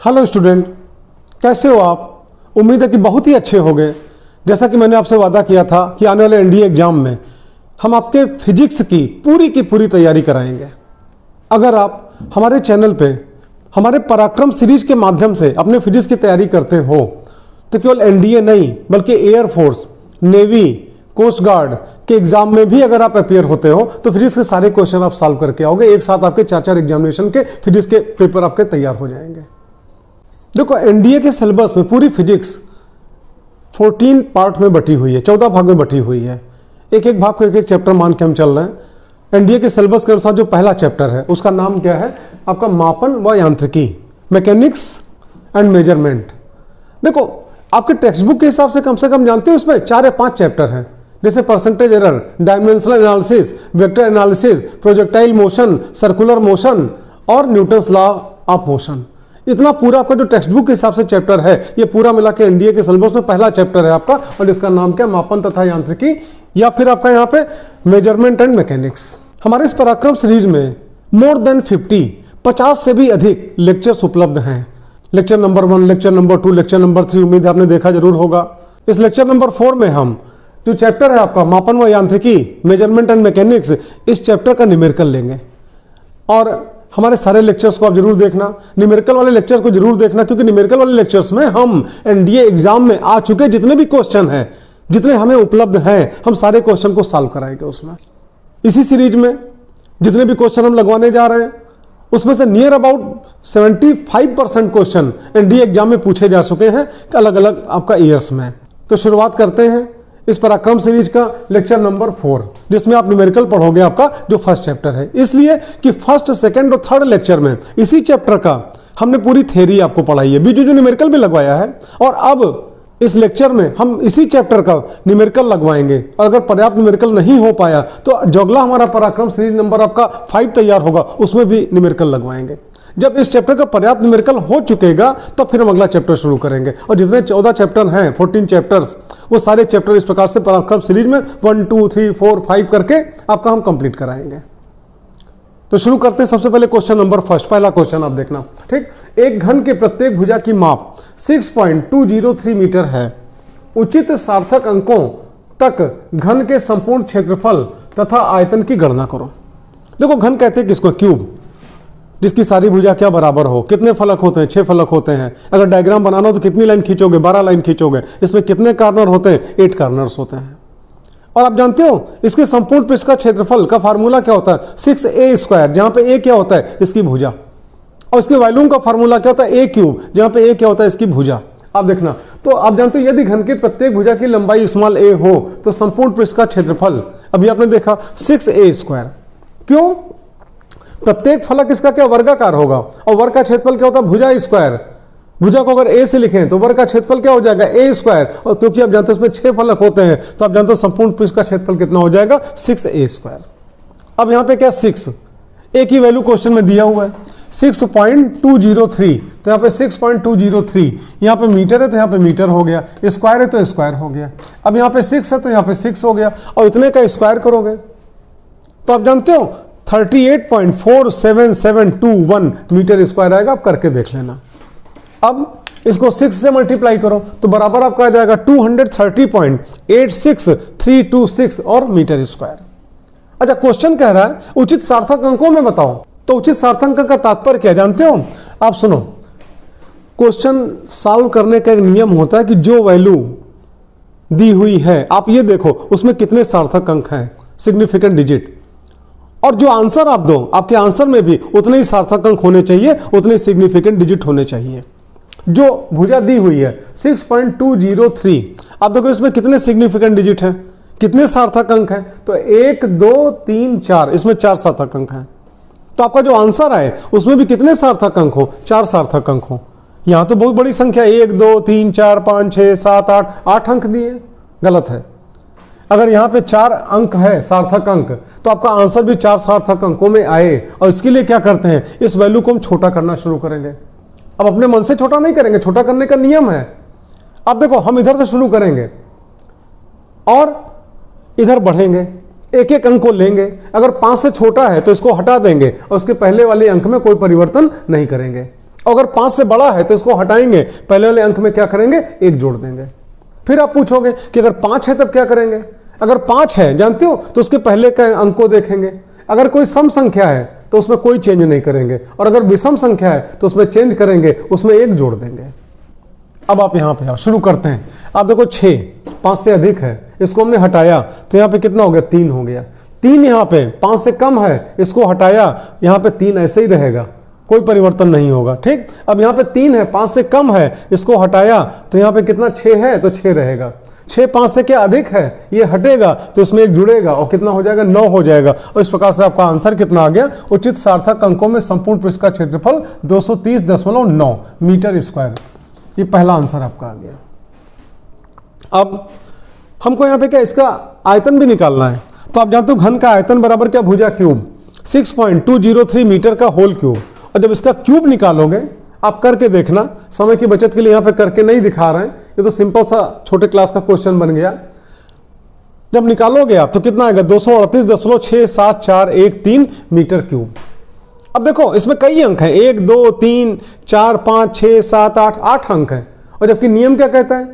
Hello student, कैसे हो आप? उम्मीद है कि बहुत ही अच्छे होंगे। जैसा कि मैंने आपसे वादा किया था कि आने वाले एनडीए एग्जाम में हम आपके फिजिक्स की पूरी तैयारी कराएंगे। अगर आप हमारे चैनल पे हमारे पराक्रम सीरीज के माध्यम से अपने फिजिक्स की तैयारी करते हो तो केवल एनडीए नहीं बल्कि एयरफोर्स, नेवी, कोस्ट गार्ड के एग्जाम में भी अगर आप अपियर होते हो तो फिजिक्स के सारे क्वेश्चन आप सॉल्व करके आओगे। एक साथ आपके 4 एग्जामिनेशन के फिजिक्स के पेपर आपके तैयार हो जाएंगे। देखो, एनडीए के सिलेबस में पूरी फिजिक्स 14 पार्ट में बटी हुई है, 14 भाग में बटी हुई है। एक एक भाग को एक एक चैप्टर मान के हम चल रहे हैं। एनडीए के सिलेबस के अनुसार जो पहला चैप्टर है उसका नाम क्या है? आपका मापन व यांत्रिकी, मैकेनिक्स एंड मेजरमेंट। देखो, आपके टेक्स्ट बुक के हिसाब से कम जानते हो उसमें 4 या 5 चैप्टर हैं, जैसे percentage error, dimensional analysis, vector analysis, projectile motion, circular motion और न्यूटन्स लॉ ऑफ मोशन। इतना पूरा आपका जो टेक्स्ट बुक के हिसाब से चैप्टर है, ये पूरा मिला के एनडीए के सिलेबस में पहला चैप्टर है आपका, और इसका नाम क्या? मापन तथा यांत्रिकी, या फिर आपका यहाँ पे मेजरमेंट एंड मैकेनिक्स। हमारे इस पराक्रम सीरीज में मोर देन 50 से भी अधिक लेक्चर्स उपलब्ध हैं। Lecture number 1, lecture number 2, lecture number 3 उम्मीद है आपने देखा जरूर होगा। इस लेक्चर नंबर 4 में हम जो चैप्टर है आपका मापन व यांत्रिकी, मेजरमेंट एंड मैकेनिक्स, इस चैप्टर का न्यूमेरिकल लेंगे। और हमारे सारे लेक्चर्स को आप जरूर देखना, न्यूमेरिकल वाले लेक्चर्स को जरूर देखना, क्योंकि न्यूमेरिकल वाले लेक्चर्स में हम एनडीए एग्जाम में आ चुके जितने भी क्वेश्चन हैं, जितने हमें उपलब्ध हैं, हम सारे क्वेश्चन को सॉल्व कराएंगे उसमें। इसी सीरीज में जितने भी क्वेश्चन हम लगवाने जा रहे हैं उसमें से near about 75% question NDA exam में पूछे जा चुके हैं अलग अलग आपका ईयर्स में। तो शुरुआत करते हैं इस पराक्रम सीरीज का लेक्चर नंबर 4, जिसमें आप न्यूमेरिकल पढ़ोगे आपका जो फर्स्ट चैप्टर है। इसलिए कि फर्स्ट, सेकंड और थर्ड लेक्चर में इसी चैप्टर का हमने पूरी थ्योरी आपको पढ़ाई है, बीच जो न्यूमेरिकल भी लगवाया है, और अब इस लेक्चर में हम इसी चैप्टर का न्यूमेरिकल लगवाएंगे। और अगर पर्याप्त न्यूमेरिकल नहीं हो पाया तो जो अगला हमारा पराक्रम सीरीज नंबर आपका 5 तैयार होगा उसमें भी न्यूमेरिकल लगवाएंगे। जब इस चैप्टर का पर्याप्त न्यूमेरिकल हो चुकेगा तब फिर हम अगला चैप्टर शुरू करेंगे। और जितने 14 चैप्टर हैं, 14 चैप्टर्स, वो सारे चैप्टर इस प्रकार से पराक्रम सीरीज में 1, 2, 3, 4, 5 करके आपका हम कंप्लीट कराएंगे। तो शुरू करते हैं। सबसे पहले क्वेश्चन नंबर फर्स्ट, पहला क्वेश्चन आप देखना, ठीक। एक घन के प्रत्येक भुजा की माप 6.203 मीटर है। उचित सार्थक अंकों तक घन के संपूर्ण क्षेत्रफल तथा आयतन की गणना करो। देखो, घन कहते हैं किसको? क्यूब, जिसकी सारी भुजा क्या बराबर हो। कितने फलक होते हैं? 6 फलक होते हैं। अगर डायग्राम बनाना हो तो कितनी लाइन खींचोगे? 12 लाइन खींचोगे। इसमें कितने कॉर्नर होते हैं? 8 कॉर्नर्स होते हैं। और आप जानते हो इसके संपूर्ण पृष्ठ का क्षेत्रफल का फार्मूला क्या होता है? 6a², जहां पे a क्या होता है? इसकी भुजा। और इसके वॉल्यूम का फार्मूला क्या होता है? a3, जहां पे a क्या होता है? इसकी भुजा। आप देखना, तो आप जानते हो यदि घन के प्रत्येक भुजा की लंबाई स्मॉल a हो तो संपूर्ण पृष्ठ का क्षेत्रफल, अभी आपने देखा, 6a²। क्यों? प्रत्येक फलक इसका क्या? वर्गाकार होगा। और वर्ग का क्षेत्रफल क्या होता है? भुजा स्क्वायर। भुजा को अगर a से लिखें तो वर्ग का क्षेत्रफल क्या हो जाएगा? a²। और क्योंकि आप जानते हो इसमें 6 फलक होते हैं तो आप जानते हो संपूर्ण पृष्ठ का क्षेत्रफल कितना हो जाएगा? 6a²। अब यहां पे क्या? 6 a की वैल्यू क्वेश्चन में दिया हुआ है 6.203, तो यहाँ पे 6.203, यहाँ पे मीटर है तो यहाँ पे मीटर हो गया, स्क्वायर है तो स्क्वायर हो गया। अब यहाँ पे 6 है तो यहाँ पे 6 हो गया, और इतने का स्क्वायर करोगे तो आप जानते हो 38.47721 मीटर स्क्वायर आएगा। आप करके देख लेना। अब इसको 6 से मल्टीप्लाई करो तो बराबर आपका आ जाएगा 230.86326 और मीटर स्क्वायर। अच्छा, क्वेश्चन कह रहा है उचित सार्थक अंकों में बताओ। तो उचित सार्थक अंक का तात्पर्य क्या जानते हो आप? सुनो, क्वेश्चन सॉल्व करने का एक नियम होता है कि जो वैल्यू दी हुई है आप ये देखो उसमें कितने सार्थक अंक हैं, सिग्निफिकेंट डिजिट, और जो आंसर आप दो आपके आंसर में भी उतने ही सार्थक अंक होने चाहिए, उतने सिग्निफिकेंट डिजिट होने चाहिए। जो भुजा दी हुई है 6.203, आप देखो इसमें कितने सिग्निफिकेंट डिजिट हैं, कितने सार्थक अंक हैं? तो 1, 2, 3, 4, इसमें 4 सार्थक अंक हैं। तो आपका जो आंसर आए उसमें भी कितने सार्थक अंक हो? 4 सार्थक अंक हो। यहां तो बहुत बड़ी संख्या 1, 2, 3, 4, 5, 6, 7, 8 अंक दिए, गलत है। अगर यहाँ पे 4 अंक है सार्थक अंक तो आपका आंसर भी 4 सार्थक अंकों में आए। और इसके लिए क्या करते हैं? इस वैल्यू को हम छोटा करना शुरू करेंगे। अब अपने मन से छोटा नहीं करेंगे, छोटा करने का नियम है। अब देखो, हम इधर से शुरू करेंगे और इधर बढ़ेंगे, एक एक अंक को लेंगे। अगर 5 से छोटा है तो इसको हटा देंगे और उसके पहले वाले अंक में कोई परिवर्तन नहीं करेंगे। अगर 5 से बड़ा है तो इसको हटाएंगे, पहले वाले अंक में क्या करेंगे, 1 जोड़ देंगे। फिर आप पूछोगे कि अगर 5 है तब क्या करेंगे। अगर 5 है जानते हो तो उसके पहले के अंक को देखेंगे। अगर कोई सम संख्या है तो उसमें कोई चेंज नहीं करेंगे, और अगर विषम संख्या है तो उसमें चेंज करेंगे, उसमें 1 जोड़ देंगे। अब आप यहां पे आओ, शुरू करते हैं। आप देखो 6 5 से अधिक है, इसको हमने हटाया तो यहां पे कितना हो गया, 3 हो गया। 3 यहां पे 5 से कम है, इसको हटाया, यहां पे 3 ऐसे ही रहेगा, कोई परिवर्तन नहीं होगा। ठीक, अब यहां पे 3 है, 5 से कम है, इसको हटाया तो यहां पे कितना, 6 है तो 6 रहेगा। 6 5 से क्या अधिक है, ये हटेगा तो इसमें 1 जुड़ेगा और कितना हो जाएगा, 9 हो जाएगा। और इस प्रकार से आपका आंसर कितना आ गया, उचित सार्थक अंकों में संपूर्ण पृष्ठ का क्षेत्रफल 230.9 मीटर स्क्वायर। ये पहला आंसर आपका आ गया। अब हमको यहां पे क्या, इसका आयतन भी निकालना है। तो आप जानते हो घन का आयतन बराबर क्या, भुजा क्यूब 6.203 मीटर का होल क्यूब। और जब इसका क्यूब निकालोगे, आप करके देखना, समय की बचत के लिए यहां पे करके नहीं दिखा रहे हैं, ये तो सिंपल सा छोटे क्लास का क्वेश्चन बन गया। जब निकालोगे आप तो कितना आएगा, 238.6741 मीटर क्यूब। अब देखो इसमें कई अंक हैं, 1 2 3 4 5 6 7 8 अंक हैं। और जबकि नियम क्या कहता है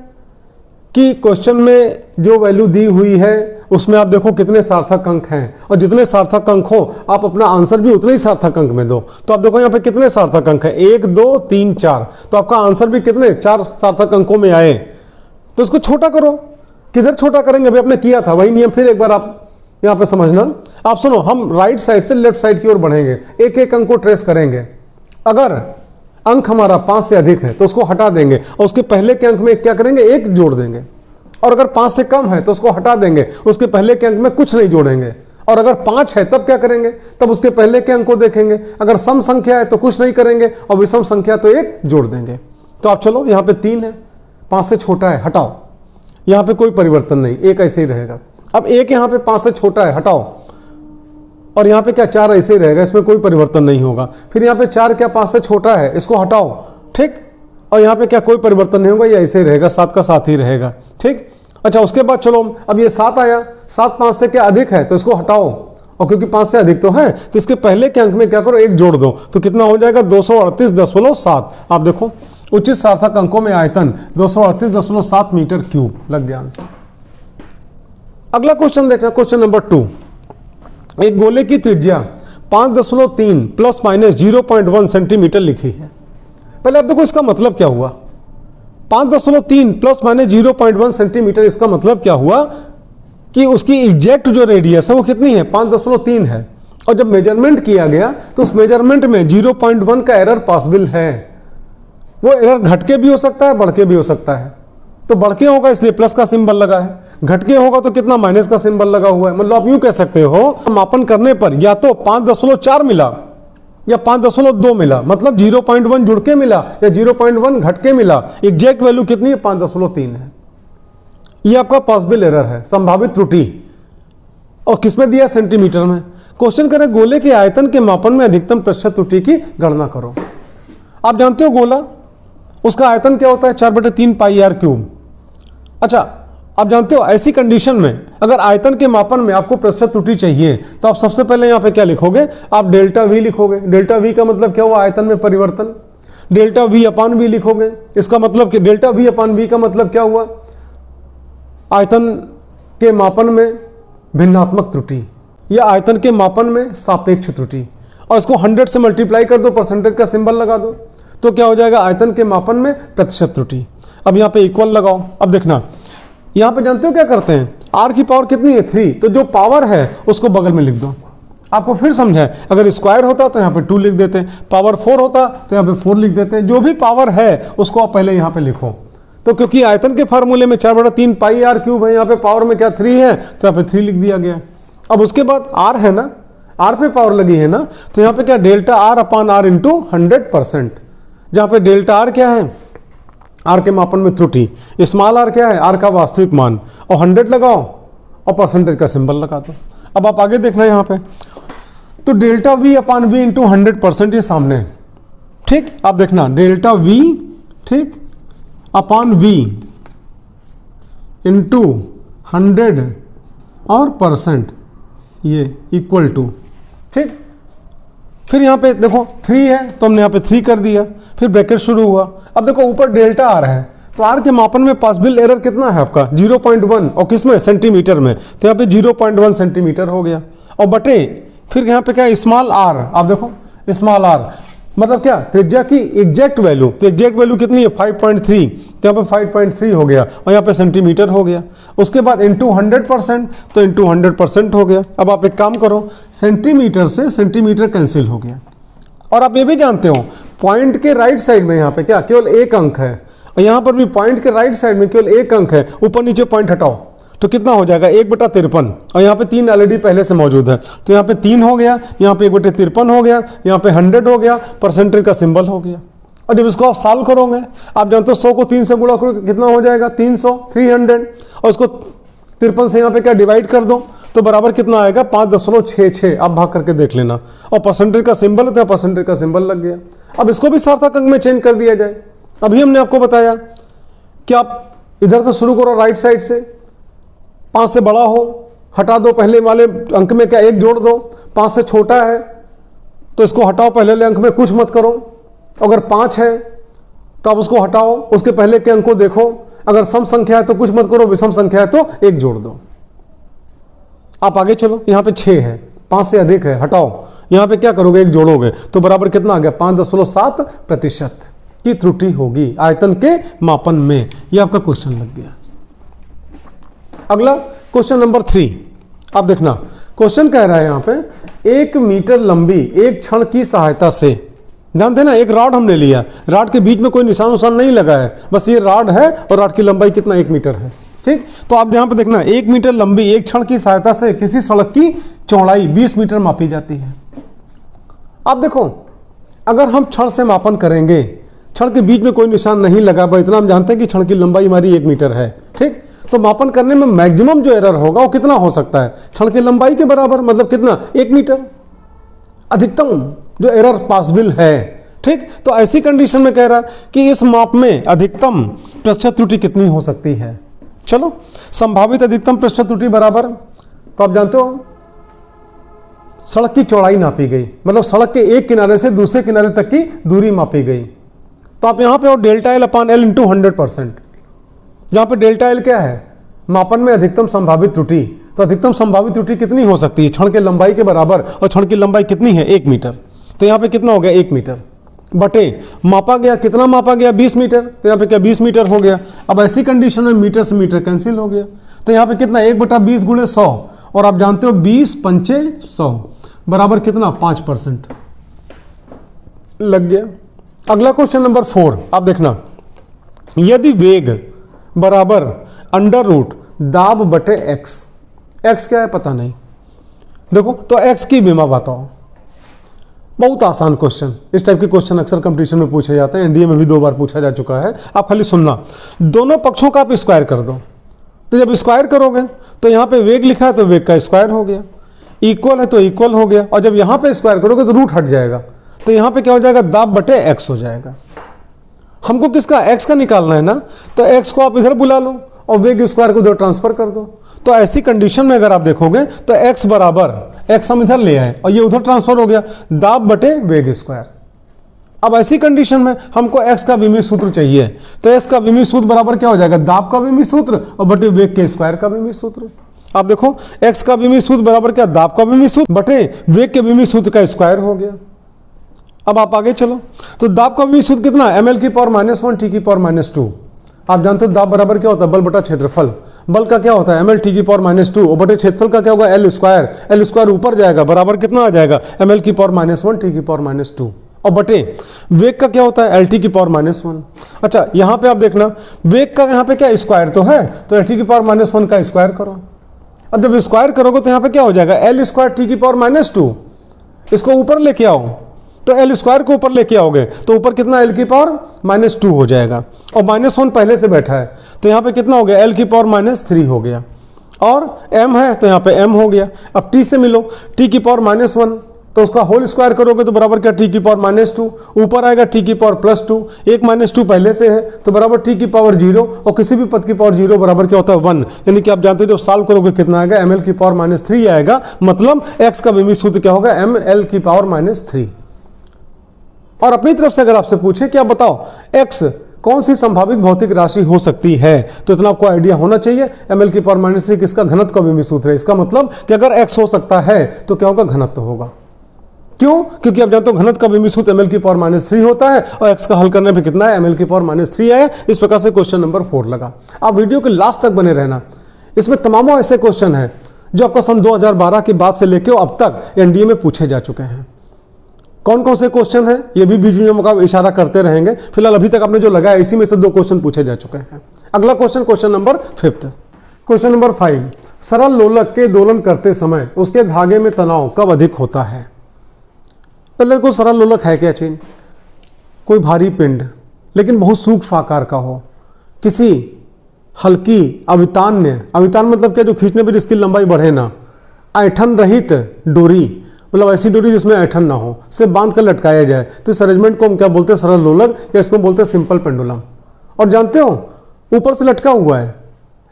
कि क्वेश्चन में जो वैल्यू दी हुई है उसमें आप देखो कितने सार्थक अंक हैं, और जितने सार्थक अंक हो आप अपना आंसर भी उतने ही सार्थक अंक में दो। तो आप देखो यहाँ पे कितने सार्थक अंक हैं, 1 2 3 4, तो आपका आंसर भी कितने, 4 सार्थक अंकों में आए। तो इसको छोटा करो, किधर छोटा करेंगे, अभी आपने किया था वही नियम, फिर एक बार आप यहाँ पे समझना। आप सुनो, हम राइट साइड से लेफ्ट साइड की ओर बढ़ेंगे, एक एक अंक को ट्रेस करेंगे। अगर अंक हमारा 5 से अधिक है तो उसको हटा देंगे, और उसके पहले के अंक में क्या करेंगे, 1 जोड़ देंगे। और अगर 5 से कम है तो उसको हटा देंगे, उसके पहले के अंक में कुछ नहीं जोड़ेंगे। और अगर 5 है तब क्या करेंगे, तब उसके पहले के अंक को देखेंगे। अगर सम संख्या है तो कुछ नहीं करेंगे, और विषम संख्या तो 1 जोड़ देंगे। तो आप चलो, यहाँ पे 3 है, 5 से छोटा है, हटाओ, यहाँ पे कोई परिवर्तन नहीं, 1 ऐसे ही रहेगा। अब 1 यहाँ पे 5 से छोटा है, हटाओ, और यहाँ पे क्या, 4 ऐसे ही रहेगा, इसमें कोई परिवर्तन नहीं होगा। फिर यहाँ पे 4 क्या 5 से छोटा है, इसको हटाओ, ठीक, और यहाँ पे क्या कोई परिवर्तन नहीं होगा, ये ऐसे ही रहेगा, 7 का 7 ही रहेगा। ठीक, अच्छा उसके बाद चलो, अब ये 7 आया, 7 5 से क्या अधिक है तो इसको हटाओ, और क्योंकि 5 से अधिक तो है तो इसके पहले के अंक में क्या करो, 1 जोड़ दो, तो कितना हो जाएगा, 238.7। आप देखो उचित सार्थक अंकों में आयतन 238.7 मीटर क्यूब, लग गया आंसर। अगला क्वेश्चन देखना, क्वेश्चन नंबर 2। एक गोले की त्रिज्या 5.3 प्लस माइनस 0.1 सेंटीमीटर लिखी है। पहले आप देखो इसका मतलब क्या हुआ, 5.3 प्लस माइनस 0.1 सेंटीमीटर, इसका मतलब क्या हुआ कि उसकी एग्जैक्ट जो रेडियस है वो कितनी है, 5.3 है। और जब मेजरमेंट किया गया तो उस मेजरमेंट में 0.1 का एरर पॉसिबल है। वो एरर घट के भी हो सकता है, बढ़ के भी हो सकता है। तो बढ़ के होगा इसलिए प्लस का सिंबल लगा है, घट के होगा तो कितना, माइनस का सिंबल लगा हुआ है। मतलब आप यूं कह सकते हो, मापन करने पर या तो 5.4 मिला या 5.2 मिला, मतलब 0.1 जुड़ के मिला या 0.1 घट के मिला, एग्जैक्ट वैल्यू कितनी है, 5.3 है। ये आपका पॉसिबल एरर है, संभावित त्रुटि। और किसमें दिया, सेंटीमीटर में। क्वेश्चन करें, गोले के आयतन के मापन में अधिकतम प्रतिशत त्रुटि की गणना करो। आप जानते हो गोला, उसका आयतन क्या होता है, 4/3 पाई आर क्यूब। अच्छा, आप जानते हो ऐसी कंडीशन में अगर आयतन के मापन में आपको प्रतिशत त्रुटि चाहिए तो आप सबसे पहले यहाँ पे क्या लिखोगे, आप डेल्टा वी लिखोगे। डेल्टा वी का मतलब क्या हुआ, आयतन में परिवर्तन। डेल्टा वी अपान वी लिखोगे, इसका मतलब कि डेल्टा वी अपान वी का मतलब क्या हुआ, आयतन के मापन में भिन्नात्मक त्रुटि या आयतन के मापन में सापेक्ष त्रुटि। और इसको 100 से मल्टीप्लाई कर दो, परसेंटेज का सिंबल लगा दो, तो क्या हो जाएगा, आयतन के मापन में प्रतिशत त्रुटि। अब यहाँ पे इक्वल लगाओ। अब देखना, यहाँ पे जानते हो क्या करते हैं, r की पावर कितनी है, 3, तो जो पावर है उसको बगल में लिख दो। आपको फिर समझाएं, अगर स्क्वायर होता तो यहाँ पे 2 लिख देते हैं, पावर 4 होता तो यहाँ पे 4 लिख देते हैं। जो भी पावर है उसको आप पहले यहाँ पे लिखो। तो क्योंकि आयतन के फार्मूले में 4/3 पाई आर क्यूब है, यहाँ पे पावर में क्या 3 है, तो यहाँ पे 3 लिख दिया गया। अब उसके बाद r है ना, r पे पावर लगी है ना, तो यहाँ पे क्या, डेल्टा r अपान r इंटू 100%, जहाँ पे डेल्टा r क्या है, r के मापन में त्रुटि, स्मॉल r क्या है, r का वास्तविक मान, और 100 लगाओ और परसेंटेज का सिंबल लगा दो। अब आप आगे देखना यहाँ पे, तो डेल्टा v अपान v इंटू 100% ये सामने है। ठीक, आप देखना डेल्टा v, ठीक, अपान v इंटू 100 और परसेंट, ये इक्वल टू, ठीक। फिर यहाँ पे देखो 3 है तो हमने यहाँ पे 3 कर दिया, फिर ब्रैकेट शुरू हुआ। अब देखो ऊपर डेल्टा आर है, तो आर के मापन में पॉसिबल एरर कितना है आपका 0.1, और किसमें सेंटीमीटर में, तो यहाँ पे 0.1 सेंटीमीटर हो गया। और बटे फिर यहाँ पे क्या है स्मॉल आर, आप देखो स्मॉल आर मतलब क्या त्रिज्या की एग्जैक्ट वैल्यू, तो एग्जैक्ट वैल्यू कितनी है 5.3, तो यहाँ पे 5.3 हो गया और यहाँ पे सेंटीमीटर हो गया। उसके बाद इंटू 100%, तो इंटू 100% हो गया। अब आप एक काम करो, सेंटीमीटर से सेंटीमीटर कैंसिल हो गया। और आप ये भी जानते हो पॉइंट के राइट साइड में यहाँ पे क्या केवल एक अंक है, और यहाँ पर भी पॉइंट के राइट साइड में केवल एक अंक है, ऊपर नीचे पॉइंट हटाओ तो कितना हो जाएगा 1/53, और यहाँ पे 3 ऑलरेडी पहले से मौजूद है, तो यहाँ पे 3 हो गया, यहाँ पे 1/53 हो गया, यहाँ पे 100 हो गया, परसेंटेज का सिंबल हो गया। और जब इसको आप सॉल्व करोगे, आप जानते हो 100 को 3 से गुणा करो कितना हो जाएगा 300, 300, और इसको 53 से यहाँ पे क्या डिवाइड कर दो तो बराबर कितना आएगा 5.66। आप भाग करके देख लेना, और परसेंटेज का सिंबल होता है, परसेंटेज का सिंबल लग गया। अब इसको भी सार्थक अंक में चेंज कर दिया जाए। अभी हमने आपको बताया कि आप इधर से शुरू करो राइट साइड से, 5 से बड़ा हो हटा दो, पहले वाले अंक में क्या 1 जोड़ दो, 5 से छोटा है तो इसको हटाओ, पहले वाले अंक में कुछ मत करो। अगर 5 है तो आप उसको हटाओ, उसके पहले के अंक को देखो, अगर सम संख्या है तो कुछ मत करो, विषम संख्या है तो 1 जोड़ दो। आप आगे चलो, यहाँ पे 6 है, 5 से अधिक है, हटाओ, यहाँ पे क्या करोगे 1 जोड़ोगे तो बराबर कितना आ गया 5.7% की त्रुटि होगी आयतन के मापन में। यह आपका क्वेश्चन लग गया। अगला क्वेश्चन नंबर 3, आप देखना क्वेश्चन कह रहा है यहाँ पे 1 मीटर लंबी एक छड़ की सहायता से, जानते ना एक रॉड हमने लिया, रॉड के बीच में कोई निशान उशान नहीं लगा है, बस ये रॉड है और रॉड की लंबाई कितना 1 मीटर है, ठीक। तो आप यहाँ पे देखना 1 मीटर लंबी एक छड़ की सहायता से किसी सड़क की चौड़ाई 20 मीटर मापी जाती है। आप देखो अगर हम छड़ से मापन करेंगे, छड़ के बीच में कोई निशान नहीं लगा, पर इतना हम जानते हैं कि छड़ की लंबाई हमारी 1 मीटर है, ठीक। तो मापन करने में मैक्सिमम जो एरर होगा वो कितना हो सकता है छड़ की लंबाई के बराबर, मतलब कितना 1 मीटर अधिकतम जो एरर पॉसिबल है, ठीक। तो ऐसी कंडीशन में कह रहा कि इस माप में अधिकतम प्रतिशत त्रुटि कितनी हो सकती है। चलो संभावित अधिकतम प्रतिशत त्रुटि बराबर, तो आप जानते हो सड़क की चौड़ाई नापी गई, मतलब सड़क के एक किनारे से दूसरे किनारे तक की दूरी मापी गई। तो आप यहाँ पे और delta L upon L into 100%, जहाँ पे डेल्टा एल क्या है मापन में अधिकतम संभावित त्रुटि, तो अधिकतम संभावित त्रुटि कितनी हो सकती है छड़ के लंबाई के बराबर, और छड़ की लंबाई कितनी है 1 मीटर, तो यहाँ पे कितना हो गया 1 मीटर बटे मापा गया, कितना मापा गया 20 मीटर, तो यहाँ पे क्या 20 मीटर हो गया। अब ऐसी कंडीशन में मीटर से मीटर कैंसिल हो गया, तो यहाँ पे कितना 1/20 गुणे 100, और आप जानते हो 20 पंचे 100 बराबर कितना 5% लग गया। अगला क्वेश्चन नंबर 4, आप देखना यदि वेग बराबर अंडर रूट दाब बटे एक्स, एक्स क्या है पता नहीं, देखो तो एक्स की बीमा बताओ। बहुत आसान क्वेश्चन, इस टाइप के क्वेश्चन अक्सर कंपटीशन में पूछे जाते हैं, एनडीए में भी 2 बार पूछा जा चुका है। आप खाली सुनना, दोनों पक्षों का आप स्क्वायर कर दो, तो जब स्क्वायर करोगे तो यहाँ पे वेग लिखा है तो वेग का स्क्वायर हो गया, इक्वल है तो इक्वल हो गया, और जब यहाँ पे स्क्वायर करोगे तो रूट हट जाएगा, तो यहाँ पे क्या हो जाएगा दाब बटे एक्स हो जाएगा। हमको किसका एक्स का निकालना है ना, तो एक्स को आप इधर बुला लो और वेग स्क्वायर को उधर ट्रांसफर कर दो। तो ऐसी कंडीशन में अगर आप देखोगे तो एक्स बराबर एक्स हम इधर ले आए और ये उधर ट्रांसफर हो गया, दाब बटे वेग स्क्वायर। अब ऐसी कंडीशन में हमको एक्स का विमीय सूत्र चाहिए, तो एक्स का विमीय सूत्र बराबर क्या हो जाएगा दाब का विमीय सूत्र और बटे वेग के स्क्वायर का विमीय सूत्र। आप देखो एक्स का विमीय सूत्र बराबर क्या दाब का विमीय सूत्र बटे वेग के विमीय सूत्र का स्क्वायर हो गया। अब आप आगे चलो, तो दाब का विमीय सूत्र कितना ml की पावर -1 t की पावर -2। आप जानते हो दाब बराबर क्या होता है बल बटा क्षेत्रफल, बल का क्या होता है ml t की पावर -2 और बटे क्षेत्रफल का क्या होगा एल स्क्वायर ऊपर जाएगा बराबर कितना आ जाएगा ml की पावर -1 t की पावर -2 और बटे वेग का क्या होता है lt की पावर -1। अच्छा यहाँ पे आप देखना वेग का यहाँ पे क्या स्क्वायर तो है, तो lt की पावर -1 का स्क्वायर करो। अब जब स्क्वायर करोगे तो यहाँ पे क्या हो जाएगा एल स्क्वायर t की पावर -2, इसको ऊपर लेके आओ तो एल स्क्वायर को ऊपर लेके आओगे तो ऊपर कितना एल की पावर -2 हो जाएगा और -1 पहले से बैठा है, तो यहाँ पे कितना हो गया एल की पावर -3 हो गया और m है तो यहाँ पे m हो गया। अब t से मिलो, t की पावर -1 तो उसका होल स्क्वायर करोगे तो बराबर क्या, टी की पावर -2, ऊपर आएगा टी की पावर +2, एक -2 पहले से है तो बराबर टी की पावर 0, और किसी भी पद की पावर 0 बराबर क्या होता है 1, यानी कि आप जानते हो जब सॉल्व करोगे कितना आएगा, ml की पावर -3 आएगा, मतलब x का विमित सूत्र क्या होगा, ml की पावर -3। और अपनी तरफ से अगर आपसे पूछे कि आप बताओ x कौन सी संभावित भौतिक राशि हो सकती है, तो इतना आपको आइडिया होना चाहिए, ml की पावर -3 किसका, घनत्व का विमित सूत्र है। इसका मतलब कि अगर x हो सकता है तो क्या होगा, घनत्व होगा। क्यों, क्योंकि आप जानते हो घनत्व का विमित सूत्र ml की पावर -3 होता है, और x का हल करने पे कितना है, ml की पावर -3 आया। इस प्रकार से क्वेश्चन नंबर 4 लगा। आप वीडियो के लास्ट तक बने रहना, इसमें तमामों ऐसे क्वेश्चन हैं जो आपका सन 2012 के बाद से लेकर अब तक एनडीए में पूछे जा चुके हैं। कौन कौन से क्वेश्चन हैं ये भी वीडियो में इशारा करते रहेंगे। फिलहाल अभी तक आपने जो लगाया इसी में से 2 क्वेश्चन पूछे जा चुके हैं। अगला क्वेश्चन नंबर 5। क्वेश्चन नंबर 5, सरल लोलक के दोलन करते समय उसके धागे में तनाव कब अधिक होता है। पहले को सरल लोलक है क्या चीज, कोई भारी पिंड लेकिन बहुत सूक्ष्म आकार का हो, किसी हल्की अवितान्य, अवितान मतलब क्या, जो खींचने पर जिसकी लंबाई बढ़े ना, ऐठन रहित डोरी, मतलब ऐसी डोरी जिसमें ऐठन ना हो, से बांध कर लटकाया जाए, तो इस अरेंजमेंट को हम क्या बोलते हैं, सरल लोलक, या इसको बोलते हैं सिंपल पेंडुलम। और जानते हो ऊपर से लटका हुआ है,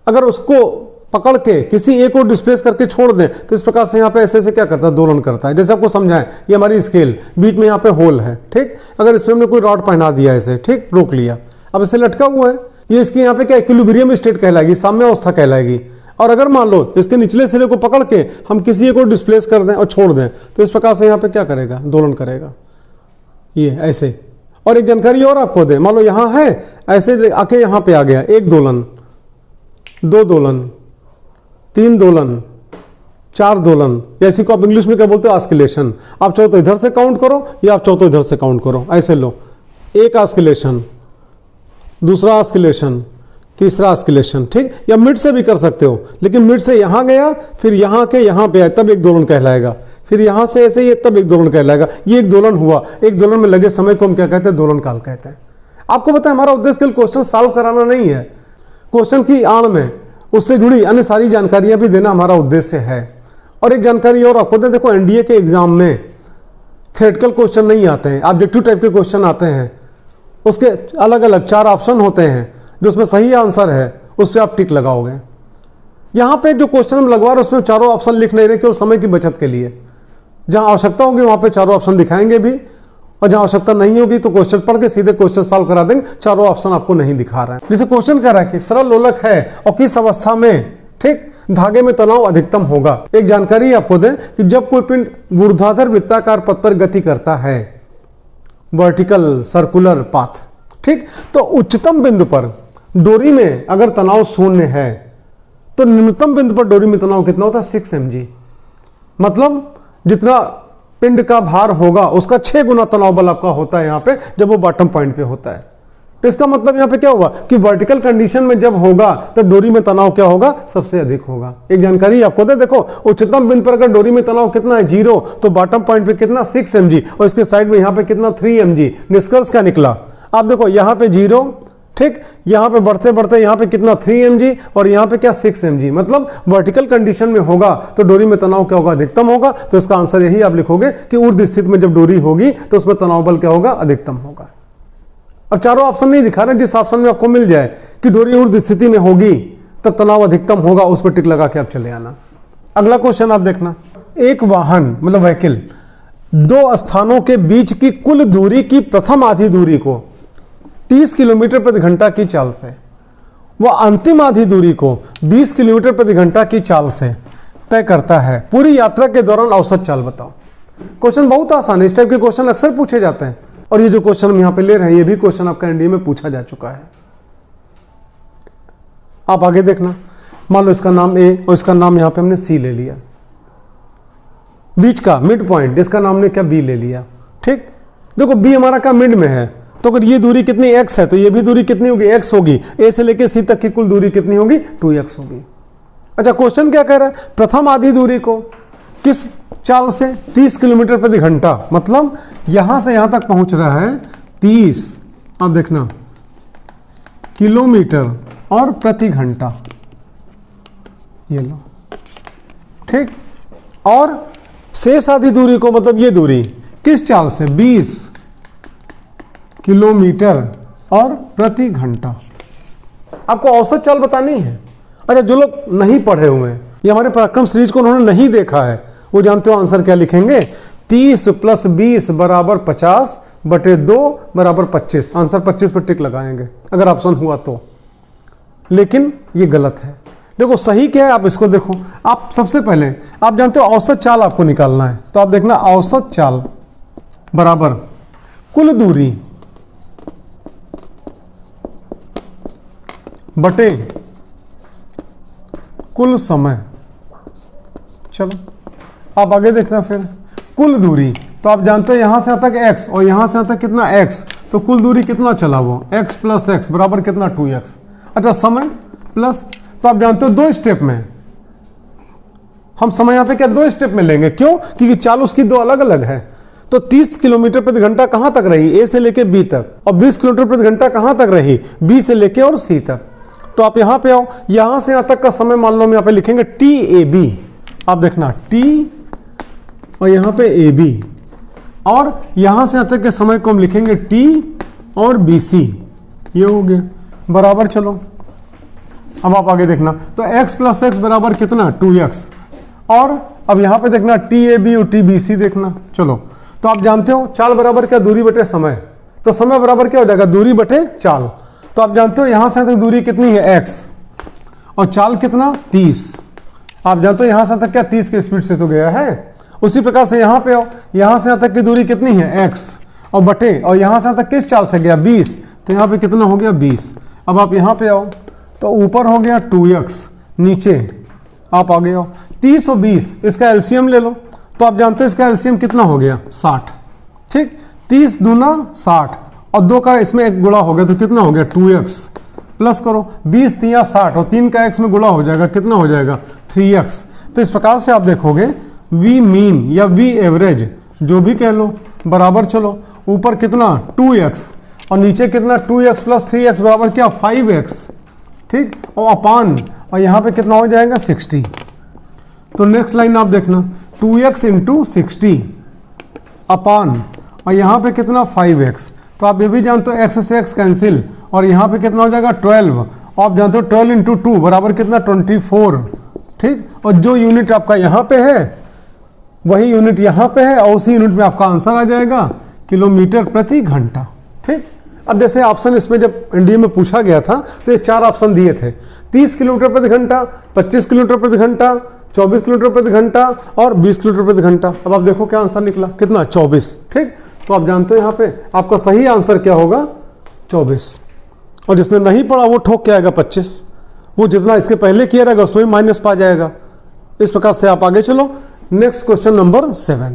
अगर उसको पकड़ के किसी एक को डिस्प्लेस करके छोड़ दें तो इस प्रकार से यहाँ पे ऐसे क्या करता है, दोलन करता है। जैसे आपको समझाएं, ये हमारी स्केल, बीच में यहाँ पे होल है, ठीक, अगर इसमें हमने कोई रॉड पहना दिया ऐसे, ठीक, रोक लिया, अब इसे लटका हुआ है, ये इसकी यहाँ पे क्या इक्विलिब्रियम स्टेट कहलाएगी, साम्य अवस्था कहलाएगी। और अगर मान लो इसके निचले सिरे को पकड़ के हम किसी एक को डिस्प्लेस कर दें और छोड़ दें तो इस प्रकार से यहाँ पे क्या करेगा, दोलन करेगा, ये ऐसे। और एक जानकारी और आपको दे, मान लो यहाँ है, ऐसे आके यहाँ पे आ गया, 1 दोलन, 2 दोलन, 3 दोलन, 4 दोलन, या इसी को आप इंग्लिश में क्या बोलते हो, ऑस्किलेशन। आप चाहो तो इधर से काउंट करो या आप चाहो तो इधर से काउंट करो, ऐसे लो, एक ऑस्किलेशन, दूसरा ऑस्किलेशन, तीसरा ऑस्किलेशन, ठीक, या मिड से भी कर सकते हो, लेकिन मिड से यहाँ गया, फिर यहाँ के यहाँ पे आया तब एक दोलन कहलाएगा, फिर यहाँ से ऐसे ये तब एक दोलन कहलाएगा। ये एक दोलन हुआ, एक दोलन में लगे समय को हम क्या कहते हैं, दोलन काल कहते हैं। आपको पता है हमारा उद्देश्य केवल क्वेश्चन सॉल्व कराना नहीं है, क्वेश्चन की आड़ में उससे जुड़ी अन्य सारी जानकारियां भी देना हमारा उद्देश्य है। और एक जानकारी और आपको दें, देखो एनडीए के एग्जाम में थ्योरेटिकल क्वेश्चन नहीं आते हैं, ऑब्जेक्टिव टाइप के क्वेश्चन आते हैं। उसके अलग अलग 4 ऑप्शन होते हैं, जो उसमें सही आंसर है उस पर आप टिक लगाओगे। यहाँ पे जो क्वेश्चन हम लगवा रहे हैं उसमें चारों ऑप्शन लिख नहीं रहे, केवल समय की बचत के लिए। जहाँ आवश्यकता होगी वहाँ पे चारों ऑप्शन दिखाएंगे भी, और जहाँ आवश्यकता नहीं होगी तो क्वेश्चन पढ़ के सीधे क्वेश्चन सॉल्व करा देंगे, चारों ऑप्शन आपको नहीं दिखा रहे हैं। जैसे क्वेश्चन कह रहा है कि सरल लोलक है और किस अवस्था में, ठीक, धागे में तनाव अधिकतम होगा। एक जानकारी आपको दें कि जब कोई पिंड ऊर्ध्वाधर वृत्ताकार पथ पर गति करता है, वर्टिकल सर्कुलर पाथ, ठीक, तो उच्चतम बिंदु पर डोरी में अगर तनाव 0 है तो निम्नतम बिंदु पर डोरी में तनाव कितना होता है, 6 mg। मतलब जितना पिंड का भार होगा उसका 6 गुना तनाव बल आपका होता है यहाँ पे, जब वो बॉटम पॉइंट पे होता है। तो इसका मतलब यहाँ पे क्या हुआ कि वर्टिकल कंडीशन में जब होगा तो डोरी में तनाव क्या होगा, सबसे अधिक होगा। एक जानकारी आपको दे, देखो उच्चतम बिंदु पर अगर डोरी में तनाव कितना है, 0, तो बॉटम पॉइंट पे कितना, 6 mg, और इसके साइड में यहाँ पे कितना, 3 mg। निष्कर्ष क्या निकला, आप देखो यहाँ पे 0, ठीक, यहाँ पे बढ़ते बढ़ते यहाँ पे कितना, 3 mg, और यहाँ पे क्या, 6 mg। मतलब वर्टिकल कंडीशन में होगा तो डोरी में तनाव क्या होगा, अधिकतम होगा। तो इसका आंसर यही आप लिखोगे कि ऊर्ध्व स्थिति में जब डोरी होगी तो उसमें तनाव बल क्या होगा, अधिकतम होगा। अब चारों ऑप्शन नहीं दिखा रहे, जिस ऑप्शन में आपको मिल जाए कि डोरी ऊर्ध्व स्थिति में होगी तब तनाव अधिकतम होगा, उस पर टिक लगा के आप चले आना। अगला क्वेश्चन आप देखना, एक वाहन मतलब व्हीकल 2 स्थानों के बीच की कुल दूरी की प्रथम आधी दूरी को 30 किलोमीटर प्रति घंटा की चाल से, वह अंतिम आधी दूरी को 20 किलोमीटर प्रति घंटा की चाल से तय करता है। पूरी यात्रा के दौरान औसत चाल बताओ। क्वेश्चन बहुत आसान है, इस टाइप के क्वेश्चन अक्सर पूछे जाते हैं, और ये जो क्वेश्चन हम यहाँ पे ले रहे हैं ये भी क्वेश्चन आपका एनडीए में पूछा जा चुका है। आप आगे देखना, मान लो इसका नाम ए और इसका नाम यहाँ पे हमने सी ले लिया, बीच का मिड पॉइंट इसका नाम ने क्या, बी ले लिया, ठीक। देखो बी हमारा क्या, मिड में है, तो अगर ये दूरी कितनी x है तो ये भी दूरी कितनी होगी, x होगी। ए से लेके सी तक की कुल दूरी कितनी होगी, 2x होगी। अच्छा क्वेश्चन क्या कह रहा है, प्रथम आधी दूरी को किस चाल से, 30 किलोमीटर प्रति घंटा, मतलब यहां से यहां तक पहुंच रहा है 30, अब देखना, किलोमीटर और प्रति घंटा, ये लो, ठीक, और शेष आधी दूरी को, मतलब ये दूरी किस चाल से, 20 किलोमीटर और प्रति घंटा। आपको औसत चाल बतानी है। अच्छा, जो लोग नहीं पढ़े हुए हैं, ये हमारे पराक्रम सीरीज को उन्होंने नहीं देखा है, वो जानते हो आंसर क्या लिखेंगे, 30 + 20 = 50/2 = 25। आंसर 25 पर टिक लगाएंगे अगर ऑप्शन हुआ तो, लेकिन ये गलत है। देखो सही क्या है, आप इसको देखो। आप सबसे पहले आप जानते हो औसत चाल आपको निकालना है, तो आप देखना औसत चाल बराबर कुल दूरी बटे कुल समय। चलो आप आगे देखना फिर, कुल दूरी तो आप जानते हो यहां से आता है x और यहां से आता है कितना x, तो कुल दूरी कितना चला वो, x + x बराबर कितना 2x। अच्छा समय प्लस, तो आप जानते हो 2 स्टेप में, हम समय यहां पे क्या 2 स्टेप में लेंगे, क्यों, क्योंकि चाल उसकी 2 अलग अलग है। तो 30 किलोमीटर प्रति घंटा कहां तक रही, ए से लेके बी तक, और 20 किलोमीटर प्रति घंटा कहां तक रही, बी से लेके और सी तक। तो आप यहां पे आओ, यहां से यहां तक का समय मान लो हम यहां पे लिखेंगे TAB। आप देखना T और यहां पे AB, और यहां से यहां तक के समय को हम लिखेंगे T और BC। ये हो गया बराबर। चलो अब आप आगे देखना, तो x + x बराबर कितना 2x, और अब यहां पे देखना TAB और TBC देखना। चलो तो आप जानते हो चाल बराबर क्या, दूरी बटे समय, तो समय बराबर क्या हो जाएगा, दूरी बटे चाल। तो आप जानते हो यहां से तक दूरी कितनी है x, और चाल कितना 30। आप जानते हो यहां से तक क्या 30 की स्पीड से तो गया है। उसी प्रकार से यहां पे आओ, यहां से तक की दूरी कितनी है x, और बटे, और यहां से तक किस चाल से गया 20, तो यहां पे कितना हो गया 20। अब आप यहां पे आओ, तो ऊपर हो गया 2x, नीचे आप आगे आओ 30 और 20, इसका एलसीएम ले लो। तो आप जानते हो इसका एलसीएम कितना हो गया 60। ठीक, 30 दूना 60 और 2 का इसमें एक गुणा हो गया, तो कितना हो गया 2x, प्लस करो 20 3 60 और 3 का x में गुणा हो जाएगा, कितना हो जाएगा 3x। तो इस प्रकार से आप देखोगे v मीन या v एवरेज जो भी कह लो बराबर, चलो ऊपर कितना 2x और नीचे कितना 2x + 3x बराबर क्या 5x। ठीक, और अपान, और यहां पे कितना हो जाएगा 60। तो नेक्स्ट लाइन आप देखना 2x × 60 अपान, और यहां पे कितना 5x। तो आप ये भी जानते हो x से x कैंसिल, और यहां पे कितना हो जाएगा 12, और आप जानते हो 12 × 2 बराबर कितना 24। ठीक, और जो यूनिट आपका यहां पे है वही यूनिट यहां पे है, और उसी यूनिट में आपका आंसर आ जाएगा किलोमीटर प्रति घंटा। ठीक, अब जैसे ऑप्शन इसमें जब एनडीए में पूछा गया था तो ये 4 ऑप्शन दिए थे, 30 किलोमीटर प्रति घंटा, 25 किलोमीटर प्रति घंटा, 24 किलोमीटर प्रति घंटा और 20 किलोमीटर प्रति घंटा। अब आप देखो क्या आंसर निकला, कितना 24। ठीक, तो आप जानते हो यहाँ पे आपका सही आंसर क्या होगा 24, और जिसने नहीं पढ़ा वो ठोक के आएगा 25, वो जितना इसके पहले किया रहेगा उसमें माइनस पा जाएगा। इस प्रकार से आप आगे चलो। Next question number 7।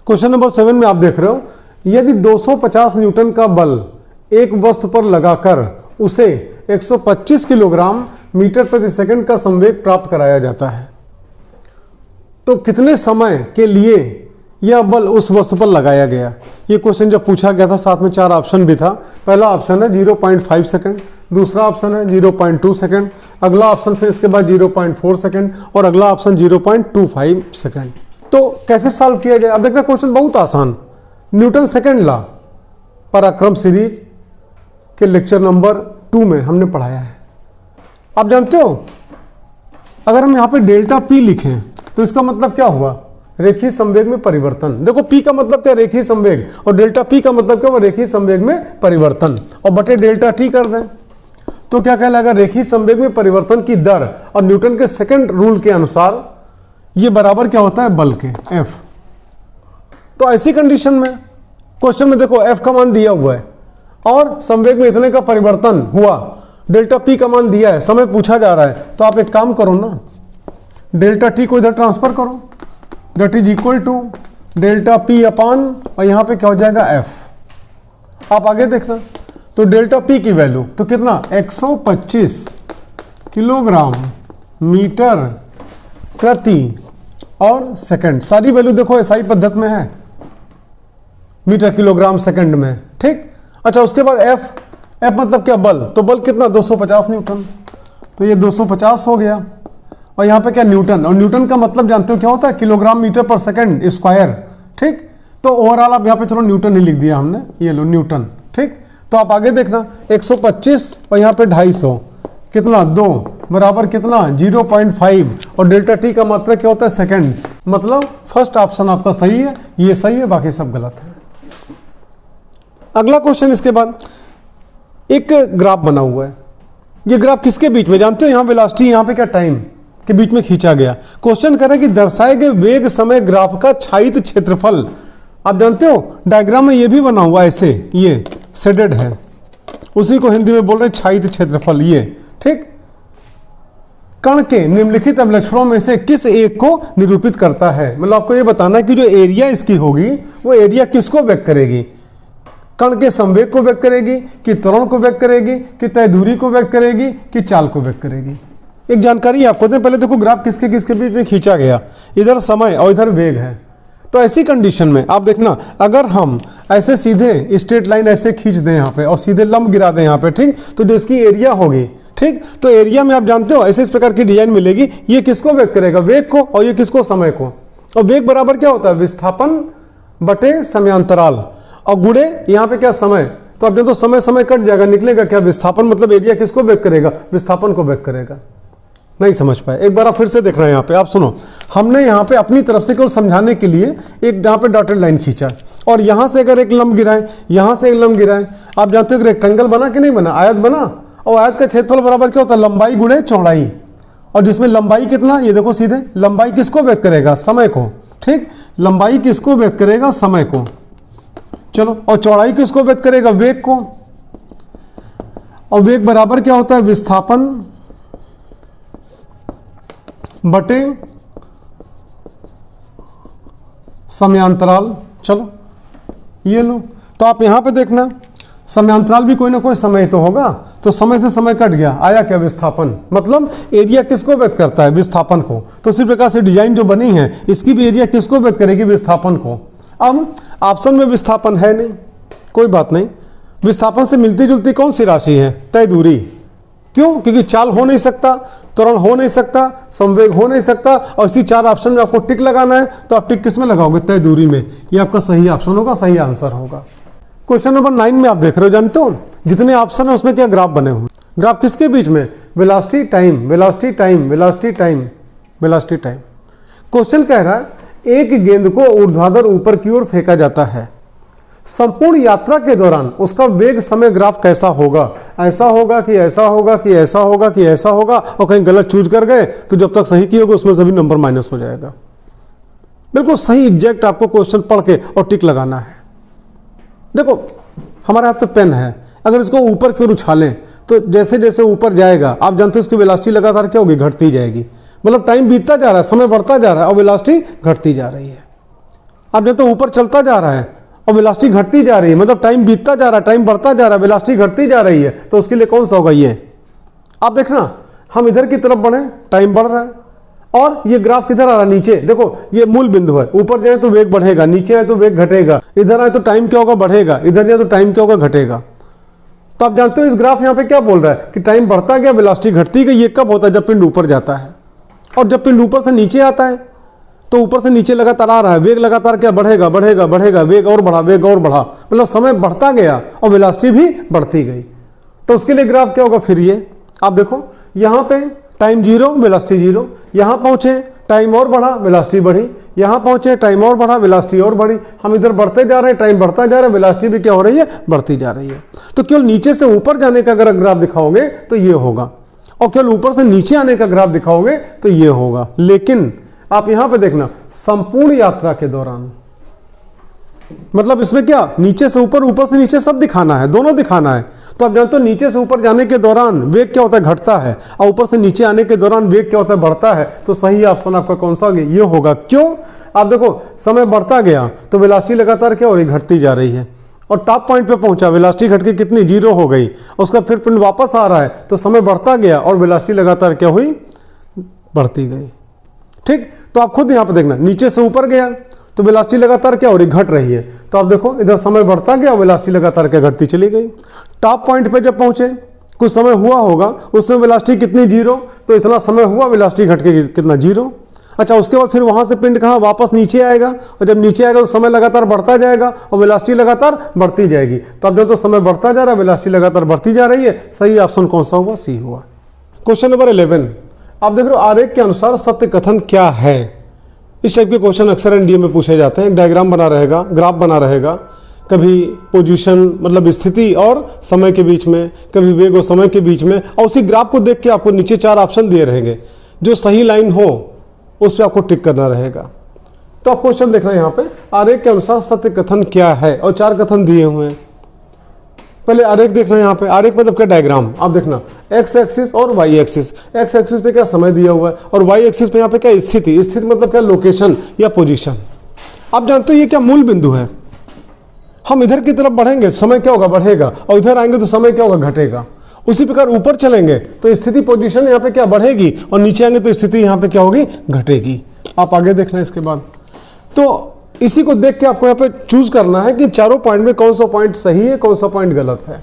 Question number 7 में आप देख रहे हो, यदि 250 न्यूटन का बल एक वस्तु पर लगाकर उसे 125 किलोग्राम मीटर प्रति सेकंड का संवेग प्राप्त कराया जाता है, तो कितने समय के लिए यह बल उस वस्तु पर लगाया गया। ये क्वेश्चन जब पूछा गया था साथ में 4 ऑप्शन भी था। पहला ऑप्शन है 0.5 सेकंड, दूसरा ऑप्शन है 0.2 सेकंड, अगला ऑप्शन फिर इसके बाद 0.4 सेकंड, और अगला ऑप्शन 0.25 सेकंड। तो कैसे सॉल्व किया जाए, अब देखना क्वेश्चन बहुत आसान। न्यूटन सेकंड लॉ पराक्रम सीरीज के लेक्चर नंबर 2 में हमने पढ़ाया है। आप जानते हो अगर हम यहाँ पे डेल्टा पी लिखें तो इसका मतलब क्या हुआ, रेखीय संवेग में परिवर्तन। देखो पी का मतलब क्या, रेखीय संवेग, और डेल्टा पी का मतलब क्या हुआ, रेखीय संवेग में परिवर्तन, और बटे डेल्टा टी कर दें तो क्या कहलाएगा, रेखीय संवेग में परिवर्तन की दर, और न्यूटन के सेकंड रूल के अनुसार ये बराबर क्या होता है बल के एफ। तो ऐसी कंडीशन में क्वेश्चन में देखो एफ का मान दिया हुआ है और संवेग में इतने का परिवर्तन हुआ, डेल्टा पी का मान दिया है, समय पूछा जा रहा है, तो आप एक काम करो ना, डेल्टा टी को इधर ट्रांसफर करो, that is equal to delta P अपान, और यहां पे क्या हो जाएगा एफ। आप आगे देखना, तो डेल्टा पी की वैल्यू तो कितना 125 किलोग्राम मीटर प्रति और सेकंड, सारी वैल्यू देखो एसआई पद्धति में है, मीटर किलोग्राम सेकंड में। ठीक, अच्छा उसके बाद एफ, एफ मतलब क्या बल, तो बल कितना 250 न्यूटन, तो ये 250 हो गया, और यहाँ पे क्या न्यूटन, और न्यूटन का मतलब जानते हो क्या होता है, किलोग्राम मीटर पर सेकंड स्क्वायर। ठीक, तो ओवरऑल आप यहाँ पे चलो न्यूटन ही लिख दिया हमने, ये लो न्यूटन। ठीक, तो आप आगे देखना 125 और यहाँ पे 250 कितना 2 बराबर कितना 0.5 और डेल्टा टी का मात्रा क्या होता है सेकंड। मतलब फर्स्ट ऑप्शन आपका सही है, ये सही है, बाकी सब गलत है। अगला क्वेश्चन इसके बाद एक ग्राफ बना हुआ है। ये ग्राफ किसके बीच में जानते हो, यहाँ वेलोसिटी यहाँ पे क्या टाइम के बीच में खींचा गया। क्वेश्चन कर रहा है कि दर्शाए गए वेग समय ग्राफ का छायित क्षेत्रफल। आप जानते हो डायग्राम में ये भी बना हुआ ऐसे, ये शेडेड है, उसी को हिंदी में बोल रहे छायित क्षेत्रफल ये। ठीक, कण के निम्नलिखित अभिलक्षणों में से किस एक को निरूपित करता है। मतलब आपको ये बताना है कि जो एरिया इसकी होगी वो एरिया किसको व्यक्त करेगी, कण के संवेग को व्यक्त करेगी, कि त्वरण को व्यक्त करेगी, कि तय दूरी को व्यक्त करेगी, कि चाल को व्यक्त करेगी। एक जानकारी आपको दें, पहले देखो ग्राफ किसके किसके बीच में खींचा गया, इधर समय और इधर वेग है। तो ऐसी कंडीशन में आप देखना, अगर हम ऐसे सीधे स्ट्रेट लाइन ऐसे खींच दें यहाँ पे और सीधे लंब गिरा दें यहाँ पे, ठीक, तो जो इसकी एरिया होगी, ठीक, तो एरिया में आप जानते हो ऐसे इस प्रकार की डिजाइन मिलेगी। ये किसको व्यक्त करेगा, वेग को, और ये किसको, समय को। और वेग बराबर क्या होता है, विस्थापन बटे समयांतराल, और गुणे यहाँ पे क्या समय। तो आप जानते हो समय समय कट जाएगा, निकलेगा क्या विस्थापन। मतलब एरिया किसको व्यक्त करेगा, विस्थापन को व्यक्त करेगा। नहीं समझ पाए, एक बार आप फिर से देखना है। यहाँ पे आप सुनो, हमने यहाँ पे अपनी तरफ से केवल समझाने के लिए एक यहाँ पे डॉटेड लाइन खींचा, और यहाँ से अगर एक लंब गिराए, यहाँ से एक लंब गिराए, आप जानते हो रेक्टेंगल बना कि नहीं बना, आयत बना। और आयत का क्षेत्रफल बराबर क्या होता है, लंबाई गुणे चौड़ाई। और जिसमें लंबाई कितना, ये देखो सीधे लंबाई किसको व्यक्त करेगा, समय को। ठीक, लंबाई किसको व्यक्त करेगा, समय को। चलो, और चौड़ाई किसको व्यक्त करेगा, वेग को। और वेग बराबर क्या होता है, विस्थापन बटे समयांतराल। चलो ये लो, तो आप यहां पे देखना समयांतराल भी कोई ना कोई समय तो होगा, तो समय से समय कट गया, आया क्या, विस्थापन। मतलब एरिया किसको व्यक्त करता है, विस्थापन को। तो इसी प्रकार से डिजाइन जो बनी है इसकी भी एरिया किसको व्यक्त करेगी, विस्थापन को। अब ऑप्शन में विस्थापन है नहीं, कोई बात नहीं। विस्थापन से मिलती जुलती कौन सी राशि है, तय दूरी। क्यों, क्योंकि चाल हो नहीं सकता, त्वरण हो नहीं सकता, संवेग हो नहीं सकता, और इसी 4 ऑप्शन में आपको टिक लगाना है। तो आप टिक किस में लगाओगे, तय दूरी में। ये आपका सही ऑप्शन होगा, सही आंसर होगा। क्वेश्चन नंबर 9 में आप देख रहे हो, जानते हो जितने ऑप्शन है उसमें क्या ग्राफ बने हुए। ग्राफ किसके बीच में, velocity time, velocity time, velocity time, velocity time. Question कह रहा है एक गेंद को ऊर्ध्वाधर ऊपर की ओर फेंका जाता है, संपूर्ण यात्रा के दौरान उसका वेग समय ग्राफ कैसा होगा। ऐसा होगा कि ऐसा होगा कि ऐसा होगा कि ऐसा होगा, और कहीं गलत चूज कर गए तो जब तक सही किए होगे उसमें सभी नंबर माइनस हो जाएगा। बिल्कुल सही एग्जैक्ट आपको क्वेश्चन पढ़ के और टिक लगाना है। देखो हमारे हाथ में पेन है, अगर इसको ऊपर की ओर उछालें तो जैसे जैसे ऊपर जाएगा आप जानते हो इसकी वेलोसिटी लगातार क्या होगी, घटती जाएगी। मतलब टाइम बीतता जा रहा है, समय बढ़ता जा रहा है और वेलोसिटी घटती जा रही है। आप जानते हो ऊपर चलता जा रहा है और वेलोसिटी घटती जा रही है, मतलब टाइम बीतता जा रहा है, टाइम बढ़ता जा रहा है, वेलोसिटी घटती जा रही है। तो उसके लिए कौन सा होगा, ये। आप देखना हम इधर की तरफ बढ़े, टाइम बढ़ रहा है, और ये ग्राफ किधर आ रहा है, नीचे। देखो ये मूल बिंदु है, ऊपर जाए तो वेग बढ़ेगा, नीचे आए तो वेग घटेगा, इधर आए तो टाइम क्या होगा, बढ़ेगा, इधर जाए तो टाइम क्या होगा, घटेगा। तो आप जानते हो इस ग्राफ यहाँ पे क्या बोल रहा है कि टाइम बढ़ता गया, वेलोसिटी घटती गई। ये कब होता है, जब पिंड ऊपर जाता है। और जब पिंड ऊपर से नीचे आता है तो ऊपर से नीचे लगातार आ रहा है, वेग लगातार क्या बढ़ेगा, बढ़ेगा, बढ़ेगा, वेग और बढ़ा, वेग और बढ़ा, मतलब समय बढ़ता गया और वेलोसिटी भी बढ़ती गई। तो उसके लिए ग्राफ क्या होगा फिर, ये आप देखो यहाँ पे टाइम 0, वेलोसिटी 0, यहाँ पहुंचे टाइम और बढ़ा, वेलोसिटी बढ़ी, यहाँ पहुंचे टाइम और बढ़ा, वेलोसिटी और बढ़ी। हम इधर बढ़ते जा रहे हैं, टाइम बढ़ता जा रहा है, वेलोसिटी भी क्या हो रही है, बढ़ती जा रही है। तो केवल नीचे से ऊपर जाने का अगर ग्राफ दिखाओगे तो ये होगा, और केवल ऊपर से नीचे आने का ग्राफ दिखाओगे तो ये होगा। लेकिन आप यहां पे देखना संपूर्ण यात्रा के दौरान, मतलब इसमें क्या नीचे से ऊपर, ऊपर से नीचे सब दिखाना है, दोनों दिखाना है। तो आप जानते हो नीचे से ऊपर जाने के दौरान वेग क्या होता है, घटता है, और ऊपर से नीचे आने के दौरान वेग क्या होता है, बढ़ता है। तो सही ऑप्शन आपका कौन सा होगा, ये होगा। क्यों, आप देखो समय बढ़ता गया तो वेलोसिटी लगातार क्या हो रही, घटती जा रही है, और टॉप पॉइंट पे पहुंचा, वेलोसिटी घट के कितनी, 0 हो गई। उसका फिर पिंड वापस आ रहा है तो समय बढ़ता गया और वेलोसिटी लगातार क्या हुई, बढ़ती गई। ठीक, तो आप खुद यहाँ पे देखना नीचे से ऊपर गया तो वेलोसिटी लगातार क्या हो रही, घट रही है। तो आप देखो इधर समय बढ़ता गया, वेलोसिटी लगातार क्या घटती चली गई। टॉप पॉइंट पे जब पहुंचे कुछ समय हुआ होगा, उसमें वेलोसिटी कितनी 0, तो इतना समय हुआ, वेलोसिटी घट के कितना 0। अच्छा, उसके बाद फिर वहां से पिंड कहाँ वापस नीचे आएगा, और जब नीचे आएगा तो समय लगातार बढ़ता जाएगा और वेलोसिटी लगातार बढ़ती जाएगी। तो अब जब तो समय बढ़ता जा रहा है, वेलोसिटी लगातार बढ़ती जा रही है। सही ऑप्शन कौन सा हुआ? सी हुआ। क्वेश्चन नंबर 11, आप देख रहे हो आरेख के अनुसार सत्य कथन क्या है। इस टाइप के क्वेश्चन अक्सर एनडीए में पूछे जाते हैं। एक डायग्राम बना रहेगा, ग्राफ बना रहेगा, कभी पोजीशन मतलब स्थिति और समय के बीच में, कभी वेग और समय के बीच में, और उसी ग्राफ को देख के आपको नीचे 4 ऑप्शन दिए रहेंगे। जो सही लाइन हो उस पर आपको टिक करना रहेगा। तो आप क्वेश्चन देख रहे हैं यहाँ पे, आरेख के अनुसार सत्य कथन क्या है, और 4 कथन दिए हुए हैं। पहले आरेख देख रहे हैं यहाँ पे। आरेख मतलब क्या? डायग्राम। आप देखना, एक्स एक्सिस और वाई एक्सिस। एक्स एक्सिस पे क्या समय दिया हुआ है, और वाई एक्सिस पे यहाँ पे क्या स्थिति। स्थिति मतलब क्या? लोकेशन या पोजीशन। आप जानते हो ये क्या मूल बिंदु है। हम इधर की तरफ बढ़ेंगे, समय क्या होगा? बढ़ेगा, और इधर आएंगे तो समय क्या होगा? घटेगा। उसी प्रकार ऊपर चलेंगे तो स्थिति पोजीशन यहाँ पे क्या बढ़ेगी, और नीचे आएंगे तो स्थिति यहाँ पे क्या होगी? घटेगी। आप आगे देखना इसके बाद। तो इसी को देख के आपको यहाँ पे चूज करना है कि चारों पॉइंट में कौन सा पॉइंट सही है, कौन सा पॉइंट गलत है।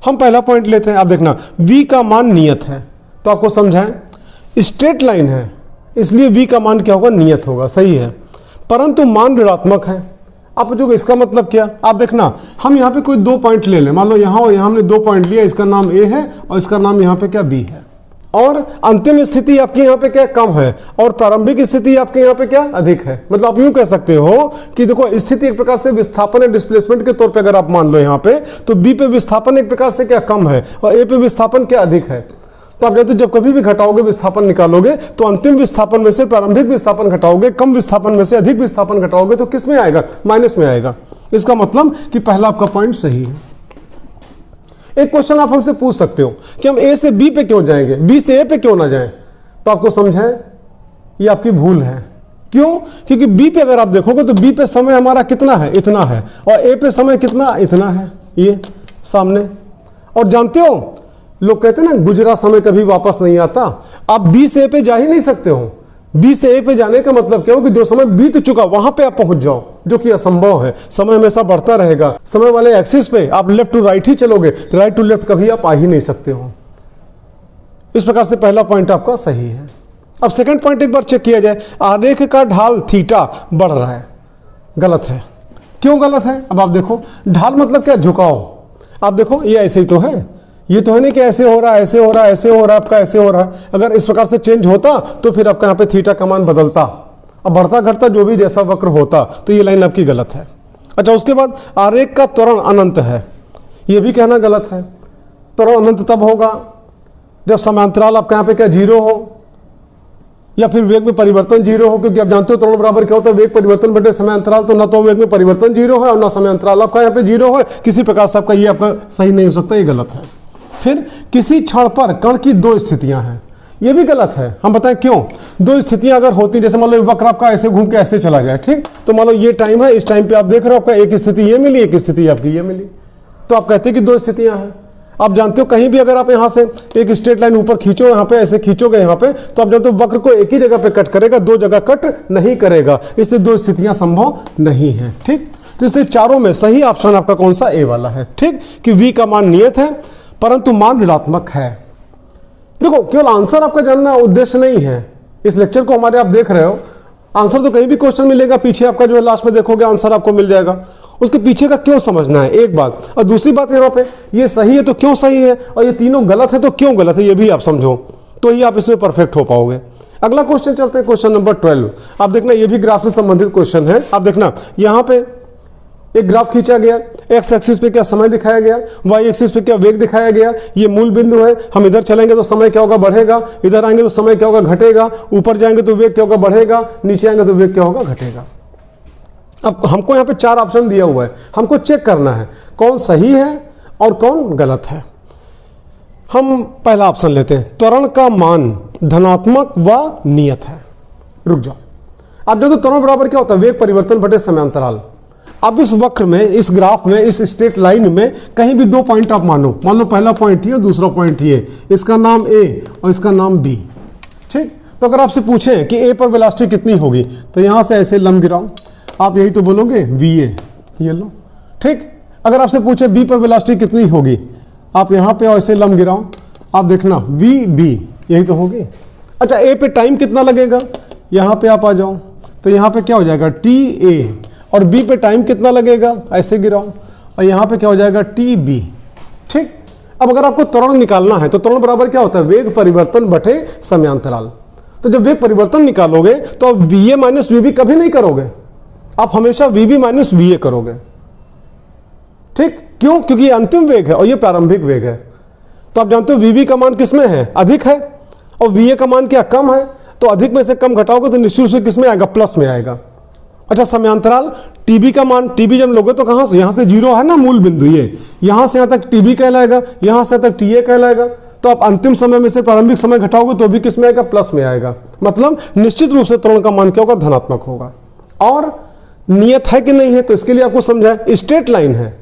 हम पहला पॉइंट लेते हैं। आप देखना, v का मान नियत है। तो आपको समझाएं, स्ट्रेट लाइन है इसलिए v का मान क्या होगा? नियत होगा। सही है, परंतु मान ऋणात्मक है। आप पूछोगे इसका मतलब क्या? आप देखना, हम यहाँ पे कोई 2 पॉइंट ले लें। मान लो यहाँ और यहाँ हमने 2 पॉइंट लिया, इसका नाम a है और इसका नाम यहाँ पे क्या? b है। और अंतिम स्थिति आपके यहाँ पे क्या? कम है, और प्रारंभिक स्थिति आपके यहाँ पे क्या? अधिक है। मतलब आप यूं कह सकते हो कि देखो, स्थिति एक प्रकार से विस्थापन या डिस्प्लेसमेंट के तौर पे अगर आप मान लो यहाँ पे, तो बी पे विस्थापन एक प्रकार से क्या? कम है, और ए पे विस्थापन क्या? अधिक है। तो आप जब कभी भी घटाओगे, विस्थापन निकालोगे, तो अंतिम विस्थापन में से प्रारंभिक विस्थापन घटाओगे, कम विस्थापन में से अधिक विस्थापन घटाओगे, तो किस में आएगा? माइनस में आएगा। इसका मतलब कि पहला आपका पॉइंट सही है। एक क्वेश्चन आप हमसे पूछ सकते हो कि हम ए से बी पे क्यों जाएंगे, बी से ए पे क्यों ना जाएं। तो आपको समझाएं, ये आपकी भूल है। क्यों? क्योंकि बी पे अगर आप देखोगे तो बी पे समय हमारा कितना है? इतना है, और ए पे समय कितना? इतना है, ये सामने। और जानते हो, लोग कहते हैं ना, गुजरा समय कभी वापस नहीं आता। आप बी से ए पे जा ही नहीं सकते हो। बी से ए पे जाने का मतलब क्या हो कि जो समय बीत चुका वहां पे आप पहुंच जाओ, जो कि असंभव है। समय हमेशा बढ़ता रहेगा। समय वाले एक्सिस पे आप लेफ्ट टू राइट ही चलोगे, राइट टू लेफ्ट कभी आप आ ही नहीं सकते हो। इस प्रकार से पहला पॉइंट आपका सही है। अब सेकंड पॉइंट एक बार चेक किया जाए। आरेख का ढाल थीटा बढ़ रहा है, गलत है। क्यों गलत है? अब आप देखो, ढाल मतलब क्या? झुकाव। आप देखो, ये ऐसे ही तो है, ये तो है नहीं कि ऐसे हो रहा है, ऐसे हो रहा है, ऐसे हो रहा है, आपका ऐसे हो रहा है। अगर इस प्रकार से चेंज होता तो फिर आपका यहाँ पे थीटा का मान बदलता, अब बढ़ता घटता जो भी जैसा वक्र होता। तो ये लाइन आपकी गलत है। अच्छा, उसके बाद आरेख का त्वरण अनंत है, ये भी कहना गलत है। त्वरण अनंत तब होगा जब समांतराल आपका यहाँ पे क्या? 0 हो, या फिर वेग में परिवर्तन 0 हो। क्योंकि आप जानते हो त्वरण बराबर क्या होता है? वेग परिवर्तन बटे समय अंतराल। तो ना तो वेग में परिवर्तन 0 है और ना समय अंतराल आपका यहाँ पे 0 है। किसी प्रकार से आपका ये आपका सही नहीं हो सकता, ये गलत है। फिर किसी क्षण पर कण की 2 स्थितियां हैं, ये भी गलत है। हम बताएं क्यों? 2 स्थितियां अगर होती, जैसे मान लो वक्र आपका ऐसे घूम के ऐसे चला जाए, ठीक, तो मान लो ये टाइम है, इस टाइम पे आप देख रहे हो आपका एक स्थिति ये मिली, एक स्थिति आपकी ये मिली, तो आप कहते हैं कि 2 स्थितियां हैं। आप जानते हो कहीं भी अगर आप यहां से एक स्ट्रेट लाइन ऊपर खींचो, यहां पे ऐसे खींचोगे यहां पे, तो आप जानते हो वक्र को एक ही जगह पे कट करेगा, 2 जगह कट नहीं करेगा। इससे 2 स्थितियां संभव नहीं है। ठीक, तो इसलिए चारों में सही ऑप्शन आपका कौन सा? ए वाला है। ठीक, कि v का मान नियत है परंतु मान ऋणात्मक है। देखो, केवल आंसर आपका जानना उद्देश्य नहीं है। इस लेक्चर को हमारे आप देख रहे हो, आंसर तो कहीं भी क्वेश्चन मिलेगा, पीछे आपका जो है लास्ट में देखोगे आंसर आपको मिल जाएगा। उसके पीछे का क्यों समझना है, एक बात। और दूसरी बात यहाँ पे, ये सही है तो क्यों सही है, और ये तीनों गलत है तो क्यों गलत है, ये भी आप समझो, तो ही आप इसमें परफेक्ट हो पाओगे। अगला क्वेश्चन चलते हैं, क्वेश्चन नंबर 12। आप देखना, ये भी ग्राफ से संबंधित क्वेश्चन है। आप देखना, यहाँ पे एक ग्राफ खींचा गया, एक्स एक्सिस पे क्या समय दिखाया गया, वाई एक्सिस पे क्या वेग दिखाया गया। ये मूल बिंदु है। हम इधर चलेंगे तो समय क्या होगा? बढ़ेगा। इधर आएंगे तो समय क्या होगा? घटेगा। ऊपर जाएंगे तो वेग क्या होगा? बढ़ेगा। नीचे आएंगे तो वेग क्या होगा? घटेगा। अब हमको यहाँ पे 4 ऑप्शन दिया हुआ है, हमको चेक करना है कौन सही है और कौन गलत है। हम पहला ऑप्शन लेते हैं, त्वरण का मान धनात्मक व नियत है। रुक जाओ, आप देखो त्वरण बराबर क्या होता है? वेग परिवर्तन बटे समय अंतराल। अब इस वक्र में, इस ग्राफ में, इस स्ट्रेट लाइन में कहीं भी 2 पॉइंट आप मान लो पहला पॉइंट ये, दूसरा पॉइंट ये, इसका नाम ए और इसका नाम बी। ठीक, तो अगर आपसे पूछें कि ए पर वेलोसिटी कितनी होगी, तो यहां से ऐसे लंब गिराओ, आप यही तो बोलोगे वी ए, ये लो। ठीक, अगर आपसे पूछे बी पर वेलोसिटी कितनी होगी, आप यहाँ पे ऐसे लंब गिराओ, आप देखना वी बी यही तो होगी। अच्छा ए पे टाइम कितना लगेगा, यहाँ पे आप आ जाओ तो यहाँ पे क्या हो जाएगा टी ए, और बी पे टाइम कितना लगेगा, ऐसे गिराओ और यहाँ पे क्या हो जाएगा टी बी। ठीक, अब अगर आपको त्वरण निकालना है तो त्वरण बराबर क्या होता है, वेग परिवर्तन बटे समयांतराल। तो जब वेग परिवर्तन निकालोगे तो आप V A minus V B कभी नहीं करोगे, आप हमेशा V B minus V A करोगे। ठीक, क्यों, क्योंकि ये अंतिम वेग है और ये प्रारंभिक वेग है। तो आप जानते हो वी बी का मान किसमें है, अधिक है, और वी ए का मान क्या, कम है। तो अधिक में से कम घटाओगे तो निश्चित रूप से किसमें आएगा, प्लस में आएगा। अच्छा समयांतराल टीबी का मान, टीबी जब लोगे तो कहां से, यहां से जीरो है ना मूल बिंदु, ये यहां से यहां तक टीबी कहलाएगा, यहां से तक टीए कहलाएगा। तो आप अंतिम समय में से प्रारंभिक समय घटाओगे तो भी किसमें आएगा, प्लस में आएगा। मतलब निश्चित रूप से त्वरण का मान क्या होगा, धनात्मक होगा। और नियत है कि नहीं है, तो इसके लिए आपको समझाए, स्ट्रेट लाइन है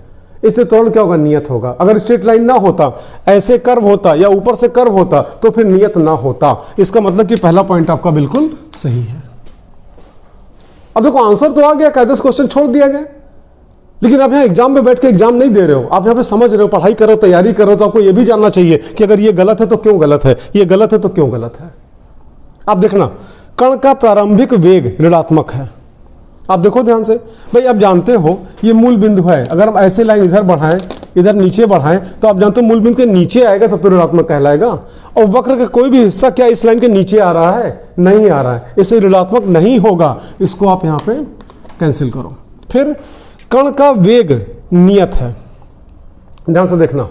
इससे त्वरण क्या होगा, नियत होगा। अगर स्ट्रेट लाइन ना होता, ऐसे कर्व होता या ऊपर से कर्व होता तो फिर नियत ना होता। इसका मतलब कि पहला पॉइंट आपका बिल्कुल सही है। अब देखो आंसर तो आ गया, कायदे से क्वेश्चन छोड़ दिया जाए। लेकिन आप यहाँ एग्जाम में बैठ के एग्जाम नहीं दे रहे हो, आप यहाँ पे समझ रहे हो, पढ़ाई करो, तैयारी करो, तो आपको ये भी जानना चाहिए कि अगर ये गलत है तो क्यों गलत है, ये गलत है तो क्यों गलत है। आप देखना, कण का प्रारंभिक वेग ऋणात्मक है। आप देखो ध्यान से भाई, आप जानते हो ये मूल बिंदु है, अगर हम ऐसे लाइन इधर बढ़ाएं, इधर नीचे बढ़ाएं, तो आप जानते हो मूल बिंदु के नीचे आएगा तब तो ऋणात्मक कहलाएगा। और वक्र का कोई भी हिस्सा क्या इस लाइन के नीचे आ रहा है, नहीं आ रहा है, इससे ऋणात्मक नहीं होगा। इसको आप यहाँ पे कैंसिल करो। फिर कण का वेग नियत है, ध्यान से देखना,